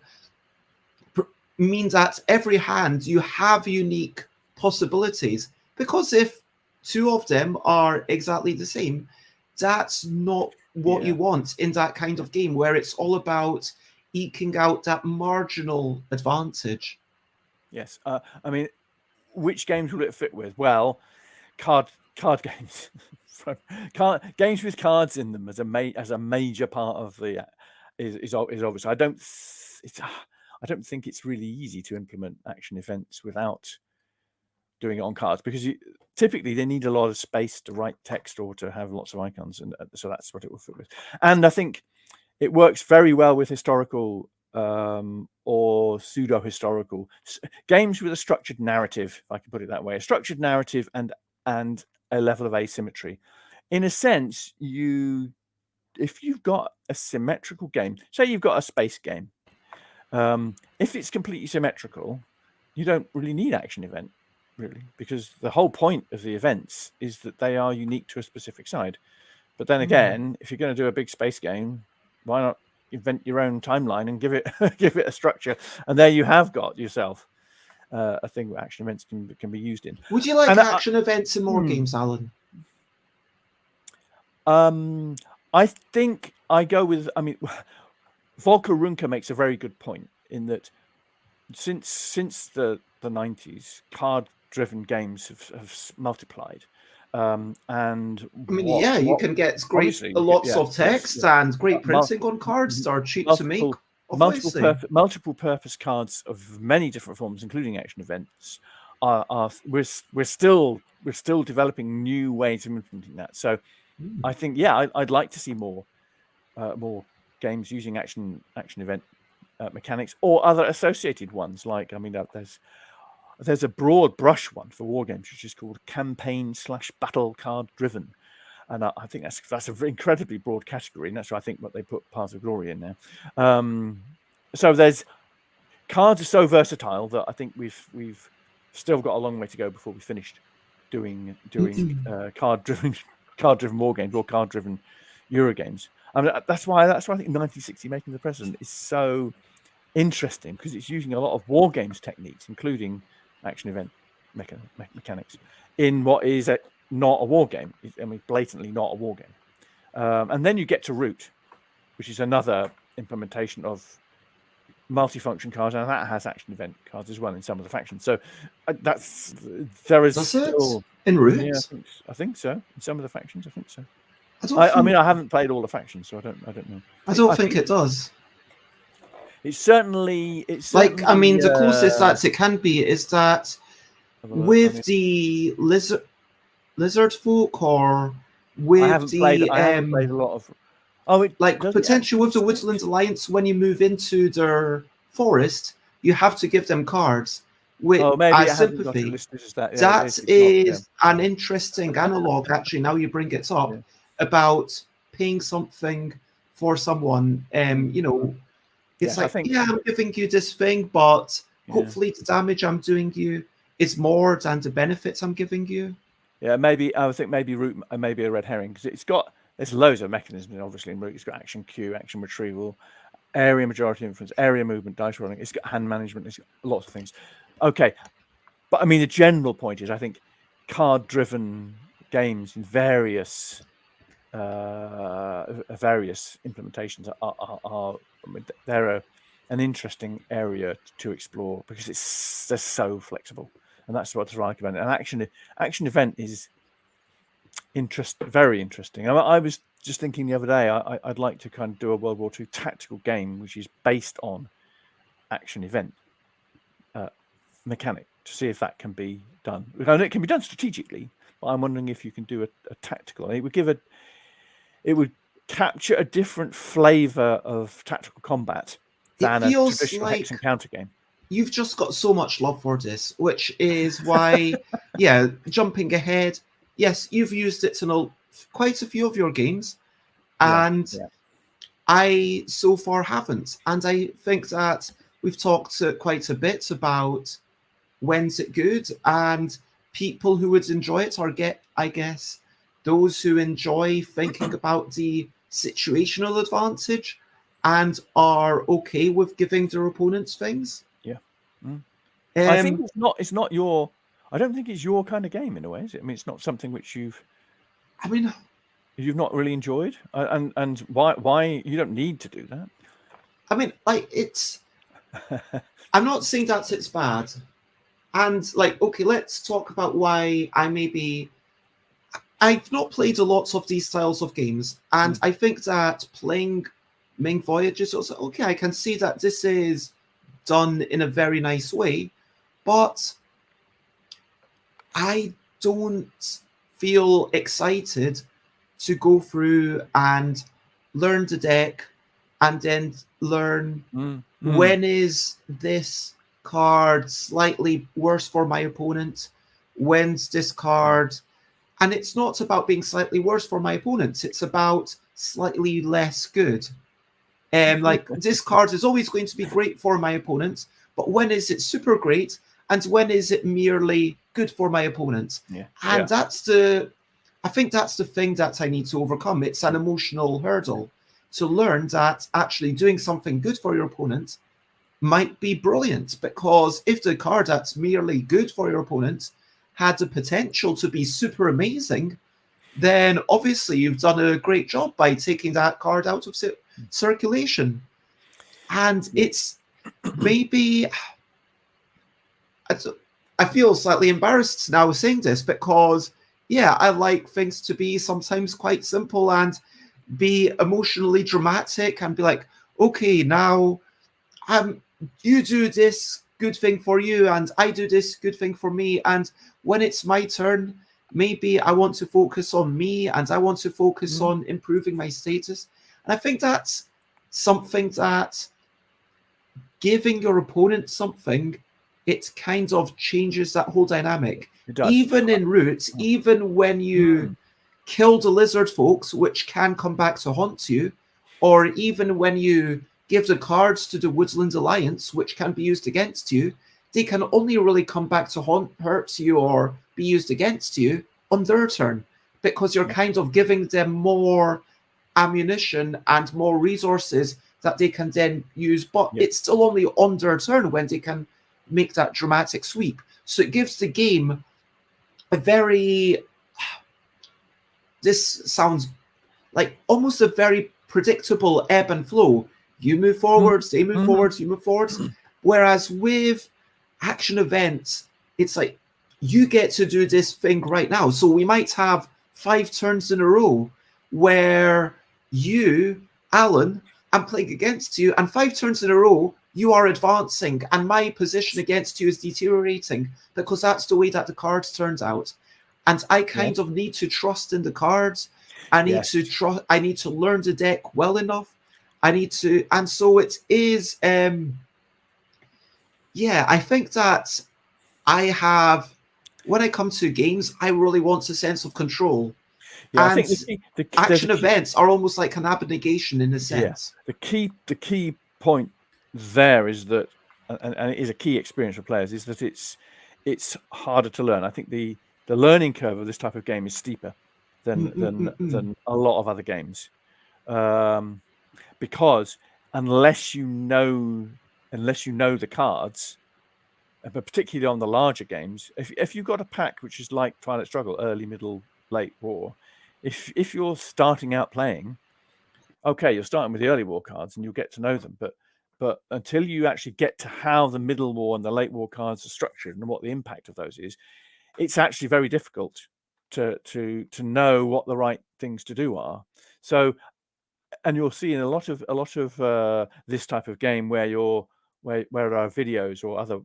S1: mean that every hand you have unique possibilities. Because if 2 of them are exactly the same, that's not what you want in that kind of game, where it's all about eking out that marginal advantage.
S2: Yes, I mean, which games will it fit with? Well, card games, games with cards in them as a major part of the is obvious. I don't think it's really easy to implement action events without doing it on cards, because typically they need a lot of space to write text or to have lots of icons, and so that's what it will fit with. And I think it works very well with historical or pseudo-historical games with a structured narrative, if I can put it that way. A structured narrative and a level of asymmetry. In a sense, if you've got a symmetrical game, say you've got a space game, if it's completely symmetrical, you don't really need action event, really, because the whole point of the events is that they are unique to a specific side. But then again, if you're going to do a big space game, why not invent your own timeline and give it a structure? And there you have got yourself a thing where action events can be used in.
S1: Would you like action events in more games, Alan?
S2: I think I go with. I mean, Volker Runke makes a very good point in that since the 90s, card-driven games have multiplied. And
S1: I mean, you can get lots of text and great printing on cards that are cheap to make.
S2: Multiple purpose cards of many different forms, including action events. We're still developing new ways of implementing that. So, I think I'd like to see more games using action event mechanics or other associated ones. Like, I mean, there's a broad brush one for war games, which is called campaign/battle card driven, And I think that's an incredibly broad category, and that's why I think what they put Paths of Glory in there. So there's cards are so versatile that I think we've still got a long way to go before we finished doing card driven war games or card driven Euro games. I mean, that's why I think 1960 Making the President is so interesting, because it's using a lot of war games techniques, including action event mechanics, in what is not a war game. I mean, blatantly not a war game. And then you get to Root, which is another implementation of multifunction cards, and that has action event cards as well in some of the factions. So there is still
S1: in Root.
S2: Yeah, I think so. In some of the factions, I think so. I mean, I haven't played all the factions, so I don't know.
S1: I don't think it does.
S2: It's certainly
S1: like, I mean, the closest that it can be is that with the lizard folk, or with
S2: I haven't played a lot of.
S1: Potentially with the Woodland Alliance, when you move into their forest, you have to give them cards with sympathy. That is an interesting analog, actually, now you bring it up, about paying something for someone. It's I'm giving you this thing, but hopefully the damage I'm doing you is more than the benefits I'm giving you.
S2: Yeah, maybe I think maybe Root may be a red herring, because there's loads of mechanisms, obviously, in Root. It's got action queue, action retrieval, area majority influence, area movement, dice rolling. It's got hand management. It's got lots of things. Okay, but I mean, the general point is, I think card-driven games in various implementations are they're an interesting area to explore, because they're so flexible, and that's what's right about it. An action event is very interesting. I was just thinking the other day, I'd like to kind of do a World War II tactical game which is based on action event mechanic, to see if that can be done. It can be done strategically, but I'm wondering if you can do a tactical. It would capture a different flavor of tactical combat than a traditional hex and counter game.
S1: You've just got so much love for this, which is why, jumping ahead. Yes, you've used it in quite a few of your games, and I so far haven't. And I think that we've talked quite a bit about when's it good, and people who would enjoy it I guess, those who enjoy thinking about the situational advantage and are okay with giving their opponents things.
S2: Yeah. I think it's not your. I don't think it's your kind of game in a way, is it? I mean, it's not something which you've not really enjoyed, and why you don't need to do that.
S1: I mean, it's. I'm not saying that it's bad, and okay, let's talk about why I've not played a lot of these styles of games, and I think that playing Ming Voyages, okay, I can see that this is done in a very nice way, but I don't feel excited to go through and learn the deck and then learn when is this card slightly worse for my opponent, when's this card. And it's not about being slightly worse for my opponent. It's about slightly less good. This card is always going to be great for my opponent, but when is it super great? And when is it merely good for my opponent? I think that's the thing that I need to overcome. It's an emotional hurdle to learn that actually doing something good for your opponent might be brilliant, because if the card that's merely good for your opponent had the potential to be super amazing, then obviously you've done a great job by taking that card out of circulation. And it's maybe... I feel slightly embarrassed now saying this, because, I like things to be sometimes quite simple and be emotionally dramatic and be like, okay, now you do this good thing for you and I do this good thing for me, and when it's my turn, maybe I want to focus on me and I want to focus on improving my status. And I think that's something that giving your opponent something, it kind of changes that whole dynamic. Even in Root, even when you kill the lizard folks, which can come back to haunt you, or even when you give the cards to the Woodland Alliance, which can be used against you, they can only really come back to hurt you or be used against you on their turn, because you're kind of giving them more ammunition and more resources that they can then use, but it's still only on their turn when they can make that dramatic sweep. So it gives the game a very, this sounds like almost a very predictable ebb and flow. You move forwards, they move forwards, you move forwards. Whereas with action events, it's like, you get to do this thing right now. So we might have 5 turns in a row where you, Alan, I'm playing against you, and 5 turns in a row, you are advancing, and my position against you is deteriorating, because that's the way that the cards turned out. And I kind of need to trust in the cards. I need to trust. I need to learn the deck well enough. I need to, and so it is. I think that I have, when I come to games, I really want a sense of control.
S2: Yeah,
S1: and
S2: I think the
S1: action events are almost like an abnegation in a sense.
S2: Yeah. The key point there is that, and it is a key experience for players, is that it's harder to learn. I think the learning curve of this type of game is steeper than a lot of other games, because unless you know the cards, but particularly on the larger games, if you've got a pack which is like Twilight Struggle, early, middle, late war, if you're starting out playing, okay, you're starting with the early war cards and you'll get to know them, but until you actually get to how the middle war and the late war cards are structured and what the impact of those is, it's actually very difficult to know what the right things to do are. So, and you'll see in a lot of this type of game where there are videos or other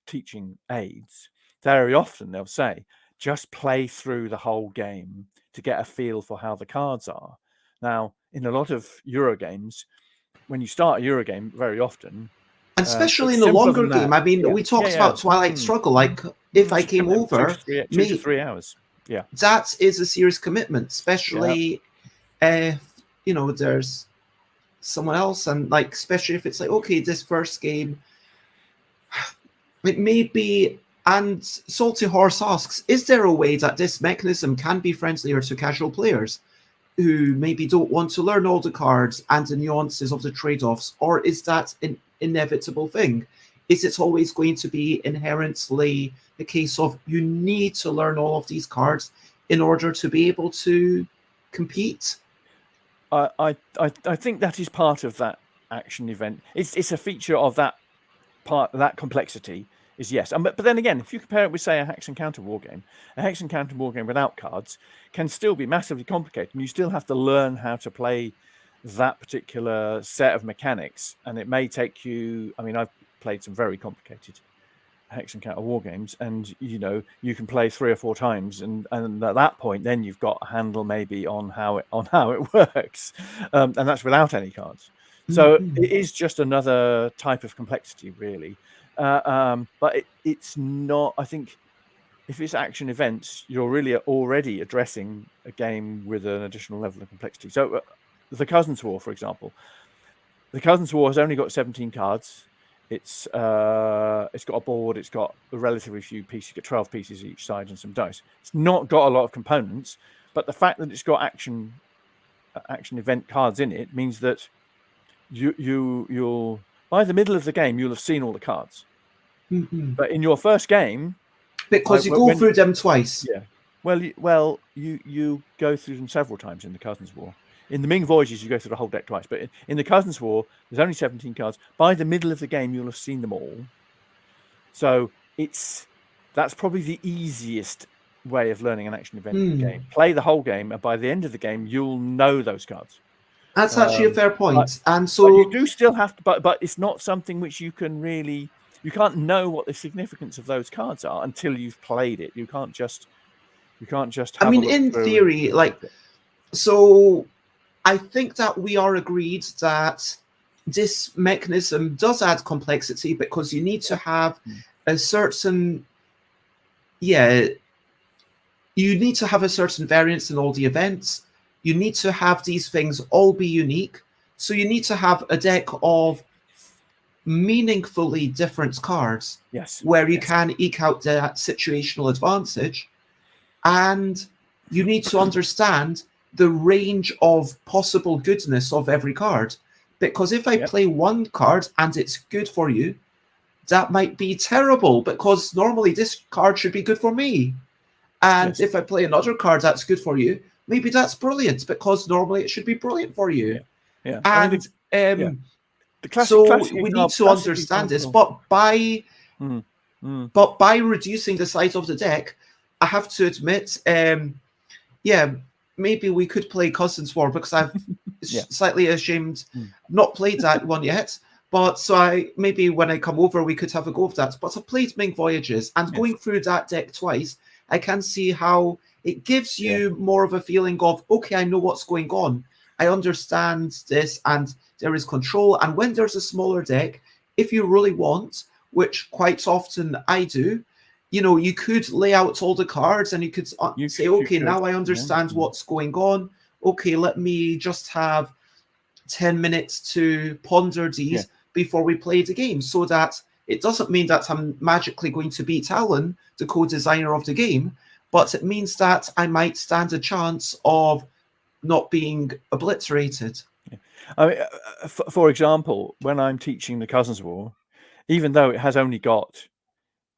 S2: teaching aids, very often they'll say, just play through the whole game to get a feel for how the cards are. Now, in a lot of Euro games, when you start a Euro game, very often,
S1: and especially in the longer game, I mean, we talked about Twilight Struggle. Like, if I came over,
S2: 2 to 3 hours,
S1: that is a serious commitment, especially if there's someone else, and like, especially if it's like, okay, this first game, it may be. And Salty Horse asks, is there a way that this mechanism can be friendlier to casual players who maybe don't want to learn all the cards and the nuances of the trade-offs, or is that an inevitable thing? Is it always going to be inherently the case of you need to learn all of these cards in order to be able to compete?
S2: I think that is part of that action event. It's a feature of that part, that complexity. Is yes, but then again, if you compare it with, say, a Hex and Counter war game, a Hex and Counter war game without cards can still be massively complicated, and you still have to learn how to play that particular set of mechanics. And it may take you. I mean, I've played some very complicated Hex and Counter war games, and you can play 3 or 4 times, and at that point, then you've got a handle maybe on how it works, and that's without any cards. So it is just another type of complexity, really. But it's not. I think if it's action events, you're really already addressing a game with an additional level of complexity. So the Cousins War, for example, the Cousins War has only got 17 cards. It's got a board. It's got a relatively few pieces. You get 12 pieces each side and some dice. It's not got a lot of components, but the fact that it's got action event cards in it means that you'll by the middle of the game, you'll have seen all the cards. But in your first game,
S1: because you go through them twice.
S2: Yeah. Well, you go through them several times in the Cousins War. In the Ming Voyages, you go through the whole deck twice. But in the Cousins War, there's only 17 cards. By the middle of the game, you'll have seen them all. So that's probably the easiest way of learning an action event game. Play the whole game, and by the end of the game, you'll know those cards.
S1: That's actually a fair point. And so
S2: you do still have to, but it's not something which you can really. You can't know what the significance of those cards are until you've played it. You can't just.
S1: I mean, in theory, so I think that we are agreed that this mechanism does add complexity because you need to have a certain, you need to have a certain variance in all the events. You need to have these things all be unique. So you need to have a deck of meaningfully different cards, where you can eke out that situational advantage. And you need to understand the range of possible goodness of every card. Because if I play one card and it's good for you, that might be terrible, because normally this card should be good for me. And if I play another card that's good for you, maybe that's brilliant, because normally it should be brilliant for you. And so we need to understand this. But by reducing the size of the deck, I have to admit, maybe we could play Cousins War, because I've slightly ashamed not played that one yet. But so maybe when I come over, we could have a go of that. But I've played Ming Voyages, and going through that deck twice, I can see how it gives you more of a feeling of, okay, I know what's going on. I understand this, and there is control. And when there's a smaller deck, if you really want, which quite often I do, you could lay out all the cards, and you could say, okay, now I understand what's going on. Okay, let me just have 10 minutes to ponder these before we play the game, so that it doesn't mean that I'm magically going to beat Alan, the co-designer of the game, but it means that I might stand a chance of not being obliterated.
S2: I mean, for example, when I'm teaching the Cousins War, even though it has only got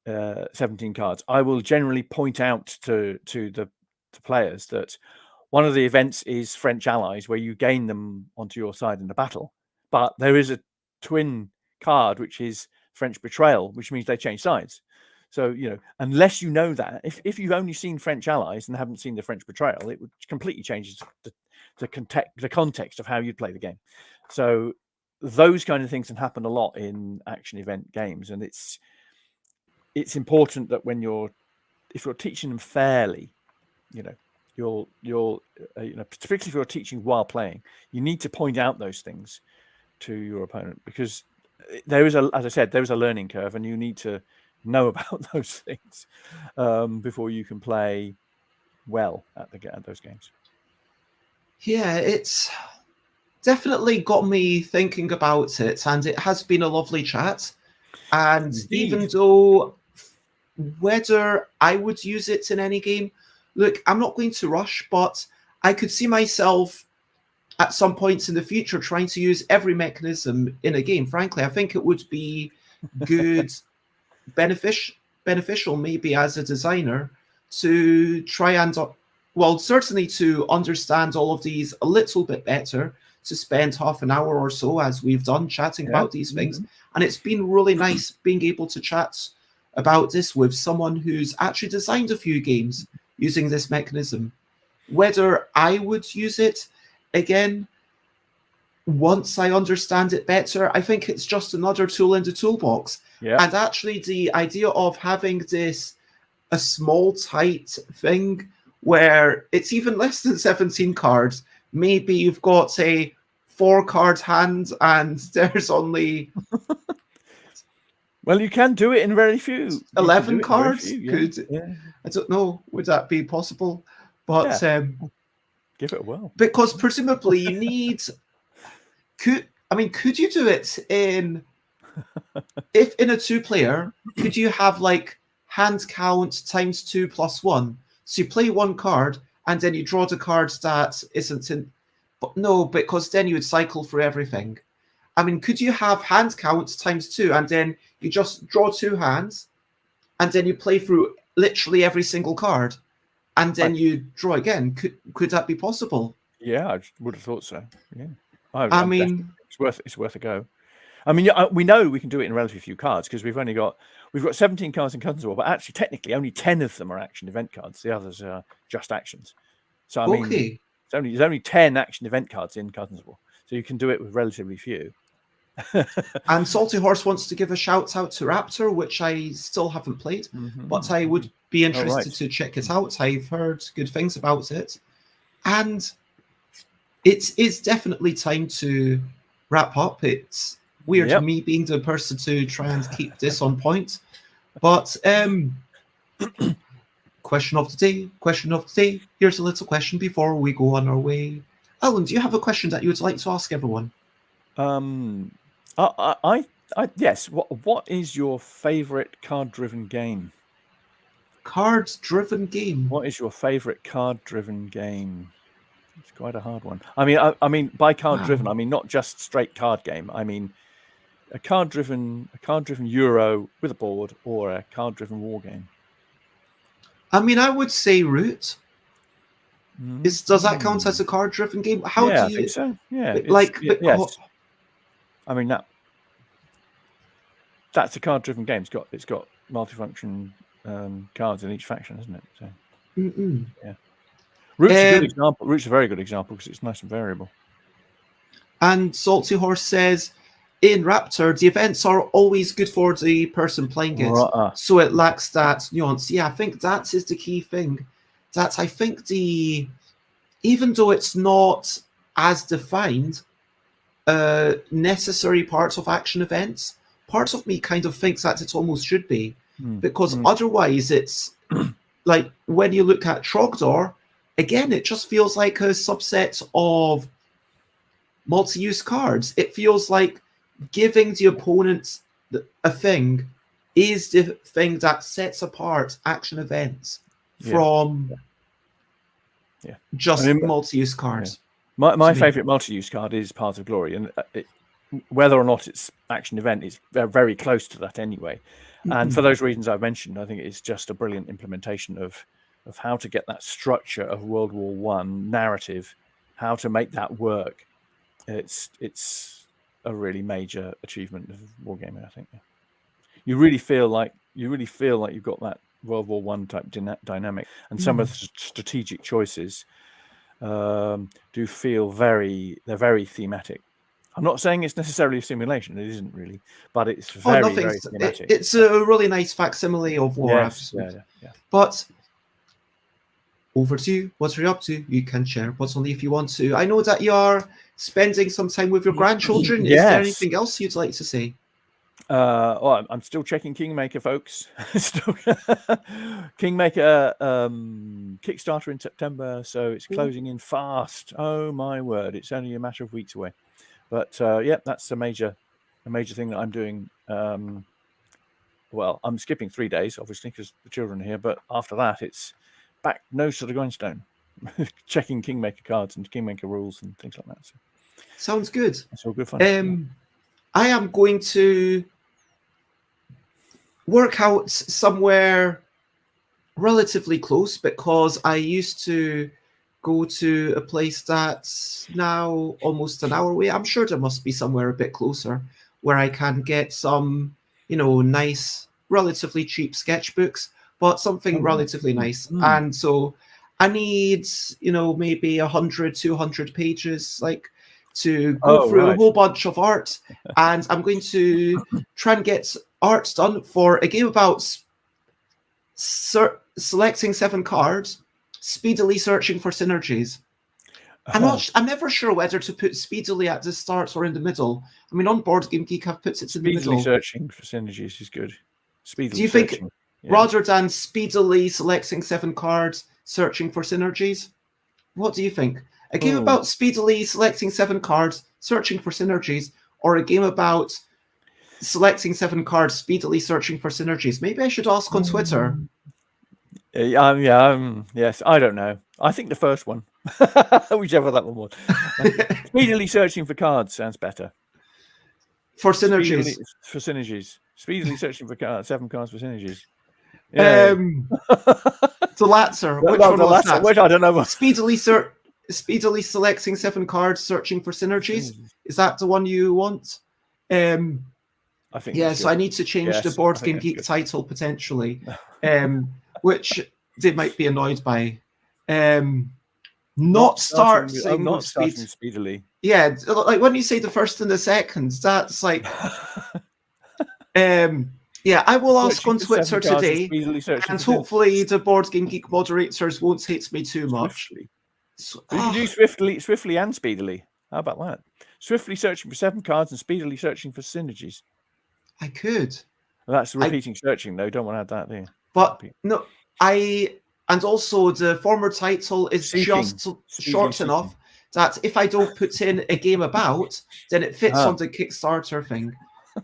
S2: 17 cards, I will generally point out to the players that one of the events is French allies, where you gain them onto your side in the battle. But there is a twin card, which is French betrayal, which means they change sides. So, unless you know that, if you've only seen French allies and haven't seen the French betrayal, it would completely change the context of how you'd play the game. So those kind of things can happen a lot in action event games. And it's important that if you're teaching them fairly, you'll particularly if you're teaching while playing, you need to point out those things to your opponent, because there is as I said, there is a learning curve, and you need to know about those things before you can play well at those games.
S1: Yeah, it's definitely got me thinking about it, and it has been a lovely chat. And even though whether I would use it in any game, look, I'm not going to rush, but I could see myself at some points in the future trying to use every mechanism in a game. Frankly, I think it would be good, beneficial maybe as a designer, to try and, certainly to understand all of these a little bit better, to spend half an hour or so, as we've done, chatting about these things. And it's been really nice being able to chat about this with someone who's actually designed a few games using this mechanism. Whether I would use it again, once I understand it better, I think it's just another tool in the toolbox. And actually the idea of having a small, tight thing where it's even less than 17 cards, maybe you've got a 4-card hand and there's only...
S2: Well, you can do it in very few.
S1: 11 cards? I don't know, would that be possible? But
S2: give it a whirl.
S1: Because presumably you need... Could you do it if in a 2-player, could you have like hand count times 2 + 1? So you play 1 card and then you draw the card that isn't in... But no, because then you would cycle through everything. I mean, could you have hand count times 2 and then you just draw 2 hands and then you play through literally every single card and then you draw again? Could that be possible?
S2: Yeah, I would have thought so. Yeah.
S1: I mean,
S2: it's worth a go. I mean, we know we can do it in relatively few cards, because we've got 17 cards in Cousins War, but actually technically only 10 of them are action event cards. The others are just actions. So I mean, there's only 10 action event cards in Cousins War, so you can do it with relatively few.
S1: And Salty Horse wants to give a shout out to Raptor, which I still haven't played, but I would be interested to check it out. I've heard good things about it, and it is definitely time to wrap up. It's weird me being the person to try and keep this on point, but Question of the day. Question of the day. Here's a little question before we go on our way. Alan, do you have a question that you would like to ask everyone?
S2: Yes. What is your favorite card-driven game?
S1: Card-driven game.
S2: What is your favorite card-driven game? It's quite a hard one. I mean, by card-driven, I mean not just straight card game. I mean a card-driven Euro with a board, or a card-driven war game.
S1: I mean, I would say Root. Does that count as a card-driven game? How do you?
S2: I think so. Yeah,
S1: yes.
S2: I mean that's a card-driven game. It's got multifunction cards in each faction, isn't it? So yeah, Root's a good example. Root's a very good example because it's nice and variable.
S1: And Salty Horse says, in Raptor, the events are always good for the person playing it, so it lacks that nuance. Yeah, I think that is the key thing. That I think even though it's not as defined, necessary parts of action events, parts of me kind of thinks that it almost should be, because otherwise it's like when you look at Trogdor, again, it just feels like a subset of multi-use cards. It feels like giving the opponent a thing is the thing that sets apart action events from just multi-use cards.
S2: My favorite multi-use card is Paths of Glory, and whether or not it's action event, it's very close to that anyway. And for those reasons I've mentioned, I think it's just a brilliant implementation of how to get that structure of World War I narrative, how to make that work. It's a really major achievement of wargaming, I think. You really feel like you've got that World War I type dynamic, and some of the strategic choices do feel very thematic. I'm not saying it's necessarily a simulation; it isn't really, but it's very thematic.
S1: It's a really nice facsimile of war.
S2: Yes, yeah.
S1: But over to you. What are you up to? You can share, but only if you want to. I know that you are spending some time with your grandchildren. Yes. Is there anything else you'd like to say?
S2: Well, I'm still checking Kingmaker, folks. Kingmaker Kickstarter in September, so it's closing in fast. Oh my word! It's only a matter of weeks away. But yeah, that's a major thing that I'm doing. Well, I'm skipping 3 days, obviously, because the children are here. But after that, it's back nose to the grindstone, checking Kingmaker cards and Kingmaker rules and things like that. So,
S1: sounds good.
S2: It's all good fun.
S1: I am going to work out somewhere relatively close, because I used to go to a place that's now almost an hour away. I'm sure there must be somewhere a bit closer where I can get some, nice, relatively cheap sketchbooks, but something relatively nice. And so I need, maybe 100, 200 pages, to go through a whole bunch of art. And I'm going to try and get art done for a game about selecting 7 cards, speedily searching for synergies. I'm never sure whether to put speedily at the start or in the middle. I mean, on Board Game Geek, I've put it in the middle.
S2: Speedily searching for synergies is good.
S1: Do you think, rather than speedily selecting 7 cards, searching for synergies? What do you think? A game about speedily selecting 7 cards, searching for synergies, or a game about selecting 7 cards, speedily searching for synergies? Maybe I should ask on Twitter.
S2: Yes, I don't know. I think the first one, whichever that one was. Speedily searching for cards sounds better.
S1: For synergies.
S2: For synergies. Speedily searching for 7 cards for synergies.
S1: Yeah. The latter. Which one was that?
S2: Which I don't know.
S1: Speedily selecting 7 cards, searching for synergies. Is that the one you want?
S2: I think. Yeah.
S1: So I need to change the Board Game Geek title potentially, which they might be annoyed by. Not starting
S2: speedily.
S1: Yeah, like when you say the first and the second, that's like. Yeah, I will ask on Twitter today, and hopefully the Board Game Geek moderators won't hate me too much.
S2: You can do swiftly and speedily. How about that? Swiftly searching for 7 cards and speedily searching for synergies.
S1: I could.
S2: Well, that's repeating searching, though. Don't want to add that there.
S1: But no, I and also the former title is just short enough that if I don't put in a game about, then it fits on the Kickstarter thing.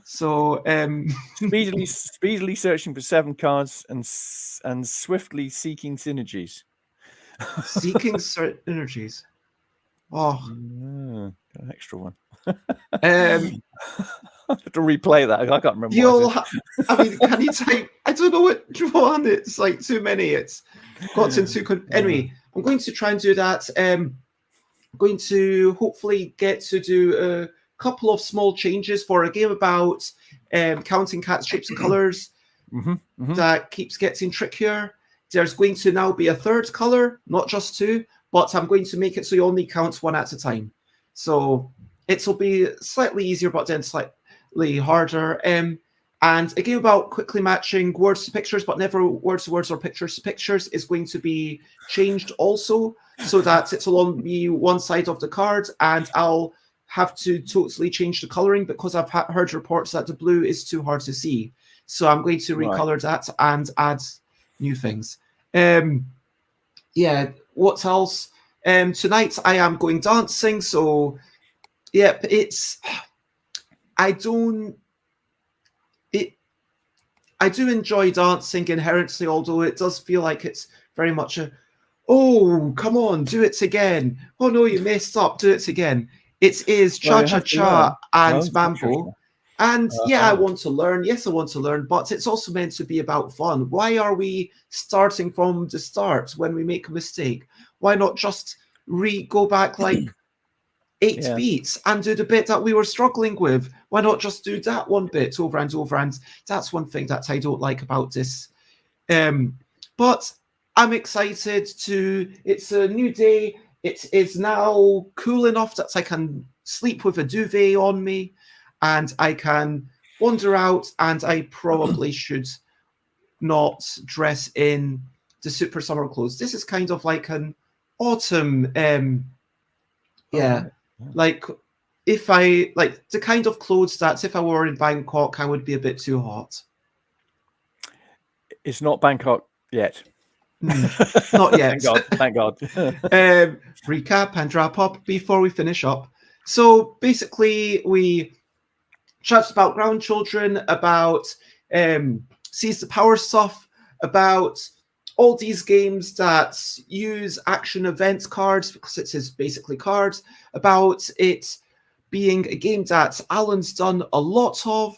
S1: So
S2: speedily searching for 7 cards and swiftly seeking synergies.
S1: Seeking synergies. Oh,
S2: an extra one. I have to replay that. I can't remember.
S1: I mean, can you type? I don't know which one. It's like too many. It's gotten too. Anyway, I'm going to try and do that. I'm going to hopefully get to do a couple of small changes for a game about counting cats, shapes, and colors. That keeps getting trickier. There's going to now be a third color, not just 2, but I'm going to make it so you only count 1 at a time. So it'll be slightly easier, but then slightly harder. And a game about quickly matching words to pictures, but never words to words or pictures to pictures, is going to be changed also, so that it'll only be one side of the card, and I'll have to totally change the coloring because I've heard reports that the blue is too hard to see. So I'm going to recolor that and add new things. Yeah, what else? Tonight I am going dancing, so yep, I do enjoy dancing inherently, although it does feel like it's very much a, oh, come on, do it again. Oh no, you messed up, do it again. It is cha-cha-cha and mambo. And yeah, I want to learn. Yes, I want to learn, but it's also meant to be about fun. Why are we starting from the start when we make a mistake? Why not just go back like 8 beats and do the bit that we were struggling with? Why not just do that one bit over and over? And that's one thing that I don't like about this. But I'm excited it's a new day. It is now cool enough that I can sleep with a duvet on me, and I can wander out, and I probably should not dress in the super summer clothes. This is kind of like an autumn, like if I like the kind of clothes that if I were in Bangkok, I would be a bit too hot.
S2: It's not Bangkok yet.
S1: Not yet.
S2: Thank God.
S1: Recap and wrap up before we finish up. So basically, we chat about ground children, about seize the power stuff, about all these games that use action event cards, because it is basically cards, about it being a game that Alan's done a lot of.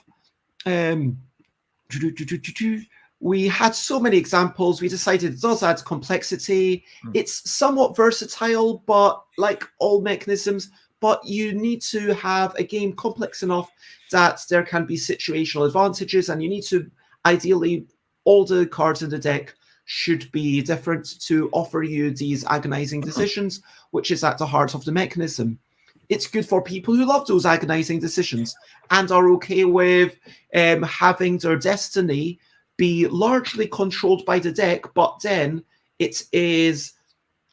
S1: We had so many examples. We decided it does add complexity. It's somewhat versatile, but like all mechanisms, but you need to have a game complex enough that there can be situational advantages, and you need to, ideally, all the cards in the deck should be different to offer you these agonizing decisions, which is at the heart of the mechanism. It's good for people who love those agonizing decisions and are okay with having their destiny be largely controlled by the deck, but then it is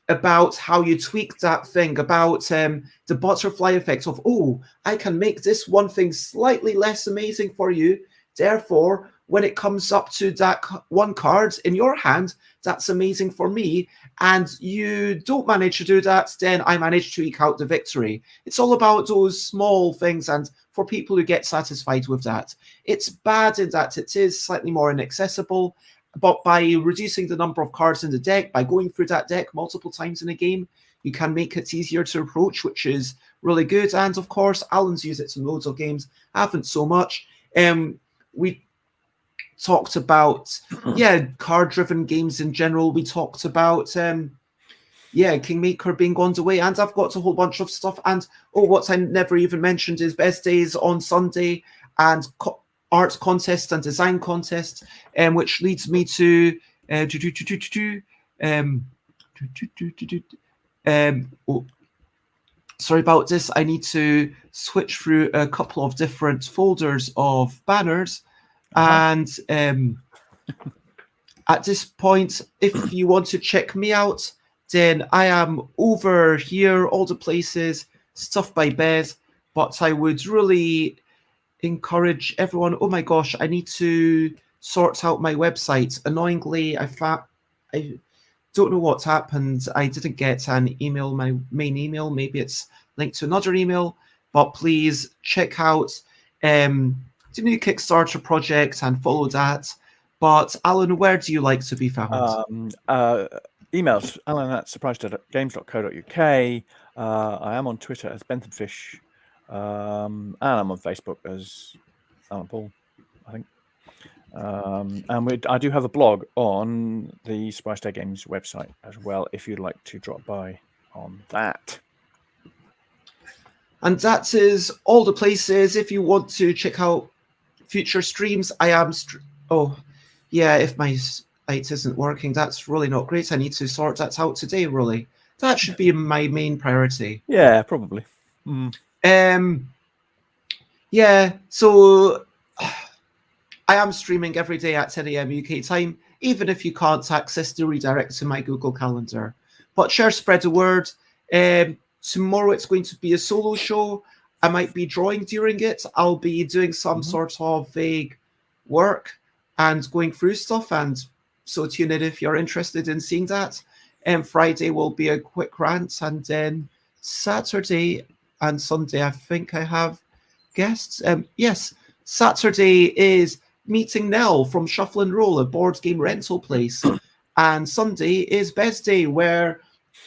S1: about how you tweak that thing, about the butterfly effect of, oh, I can make this one thing slightly less amazing for you. Therefore, when it comes up to that one card in your hand, that's amazing for me, and you don't manage to do that, then I manage to eke out the victory. It's all about those small things, and for people who get satisfied with that. It's bad in that it is slightly more inaccessible, but by reducing the number of cards in the deck, by going through that deck multiple times in a game, you can make it easier to approach, which is really good. And of course, Alan's used it in loads of games, I haven't so much. We talked about, card-driven games in general. We talked about, Kingmaker being on the way, and I've got a whole bunch of stuff. And, what I never even mentioned is Best Days on Sunday, and art contest and design contest, which leads me to sorry about this. I need to switch through a couple of different folders of banners. And at this point, if you want to check me out, then I am over here, all the places, stuff by Bez. But I would really encourage everyone. Oh my gosh, I need to sort out my website. Annoyingly, don't know what's happened. I didn't get an email, my main email. Maybe it's linked to another email. But please check out the new Kickstarter project and follow that. But Alan, where do you like to be found?
S2: Emails, alan@surprise.games.co.uk. I am on Twitter as Benthamfish. And I'm on Facebook as Alan Paull, I think. And I do have a blog on the Surprise Day Games website as well, if you'd like to drop by on that.
S1: And that is all the places. If you want to check out future streams, I am... oh, yeah, if my site isn't working, that's really not great. I need to sort that out today, really. That should be my main priority.
S2: Yeah, probably.
S1: Yeah, so I am streaming every day at 10 a.m. UK time, even if you can't access the redirect to my Google Calendar. But spread the word. Tomorrow it's going to be a solo show. I might be drawing during it. I'll be doing some sort of vague work and going through stuff. And so tune in if you're interested in seeing that. Friday will be a quick rant. And then Saturday and Sunday, I think I have guests. Yes, Saturday is meeting Nell from Shuffle and Roll, a board game rental place. And Sunday is Best Day, where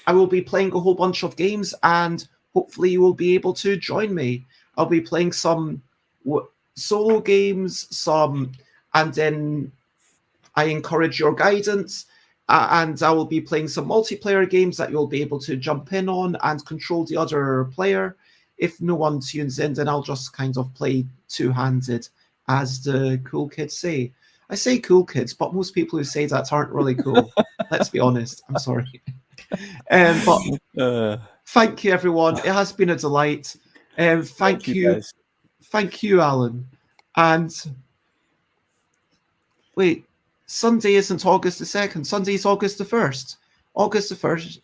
S1: I will be playing a whole bunch of games, and hopefully you will be able to join me. I'll be playing some solo games, and then I encourage your guidance, and I will be playing some multiplayer games that you'll be able to jump in on and control the other player. If no one tunes in, then I'll just kind of play two-handed, as the cool kids say. I say cool kids, but most people who say that aren't really cool. Let's be honest. I'm sorry. But thank you, everyone. It has been a delight. Thank you. Thank you, Alan. And wait, Sunday isn't August the 2nd. Sunday's August the 1st. August the 1st.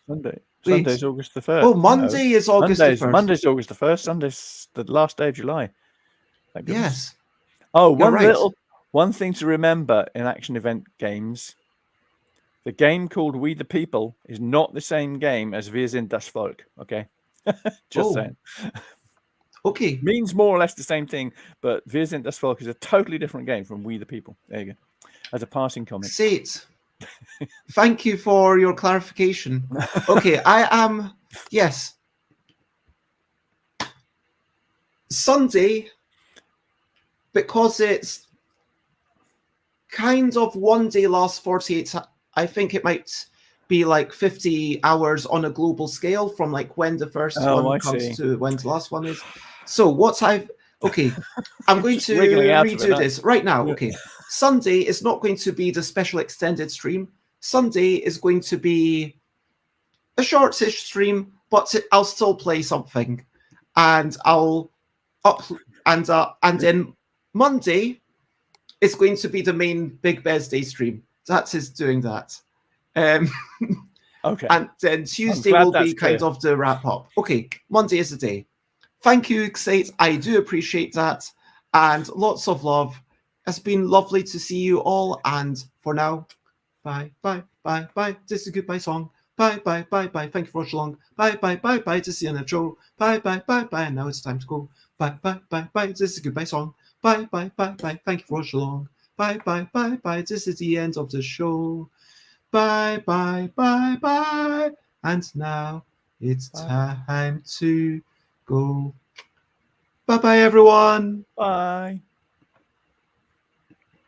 S2: Sunday's August the 1st.
S1: Oh, Monday is August the 1st.
S2: Monday's August the 1st. Sunday's the last day of July. Thank goodness.
S1: Yes.
S2: Oh, one thing to remember in action event games: the game called We the People is not the same game as Wir sind das Volk. Okay, just saying.
S1: Okay,
S2: means more or less the same thing, but Wir sind das Volk is a totally different game from We the People. There you go. As a passing comment.
S1: Sate, thank you for your clarification. Okay, I am Sunday, because it's kind of one day lasts 48. I think it might be like 50 hours on a global scale from like when the first one comes to when the last one is. So I'm going to redo this right now. Okay, Sunday is not going to be the special extended stream. Sunday is going to be a short-ish stream, but I'll still play something, and I'll and then Monday is going to be the main Big Bears Day stream. That is doing that.
S2: Okay.
S1: And then Tuesday will be kind of the wrap up. Okay, Monday is the day. Thank you, Xate. I do appreciate that. And lots of love. It's been lovely to see you all. And for now, bye, bye, bye, bye. This is a goodbye song. Bye, bye, bye, bye. Thank you for watching along. Bye, bye, bye, bye. This is the end of the show. Bye, bye, bye, bye. And now it's time to go. Bye, bye, bye, bye. This is a goodbye song. Bye, bye, bye, bye. Thank you for watching along. Bye, bye, bye, bye. This is the end of the show. Bye, bye, bye, bye. And now it's time to go. Bye-bye, everyone.
S2: Bye.